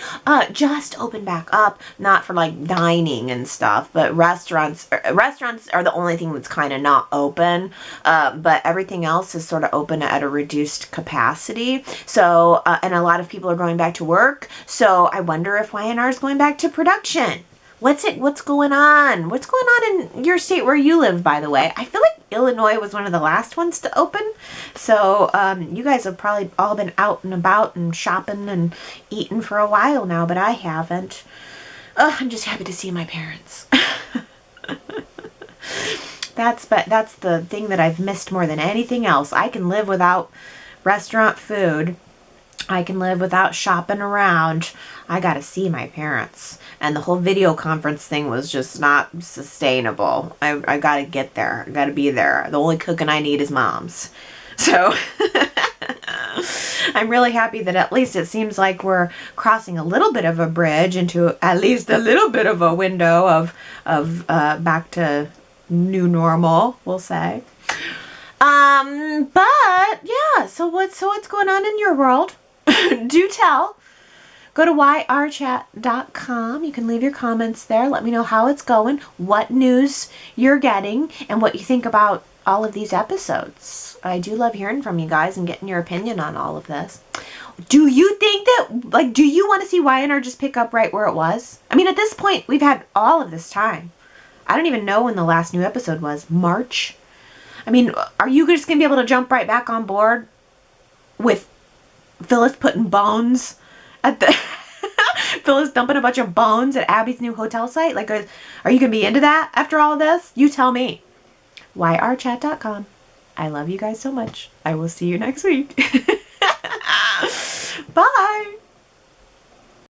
just opened back up, not for like dining and stuff, but restaurants are the only thing that's kind of not open. But everything else is sort of open at a reduced capacity. So, and a lot of people are going back to work. So I wonder if Y&R is going back to production. What's going on? What's going on in your state where you live, by the way? I feel like Illinois was one of the last ones to open. So you guys have probably all been out and about and shopping and eating for a while now, but I haven't. I'm just happy to see my parents. That's the thing that I've missed more than anything else. I can live without restaurant food. I can live without shopping around. I got to see my parents. And the whole video conference thing was just not sustainable. I got to get there. I got to be there. The only cooking I need is Mom's. So I'm really happy that at least it seems like we're crossing a little bit of a bridge into at least a little bit of a window of back to new normal, we'll say. But yeah, so what's going on in your world? Do tell. Go to yrchat.com. You can leave your comments there. Let me know how it's going, what news you're getting, and what you think about all of these episodes. I do love hearing from you guys and getting your opinion on all of this. Do you think that, do you want to see Y&R just pick up right where it was? I mean, at this point, we've had all of this time. I don't even know when the last new episode was. March? I mean, are you just going to be able to jump right back on board with Phyllis putting bones at the... Phyllis dumping a bunch of bones at Abby's new hotel site? Are you going to be into that after all of this? You tell me. yrchat.com. I love you guys so much. I will see you next week. Bye.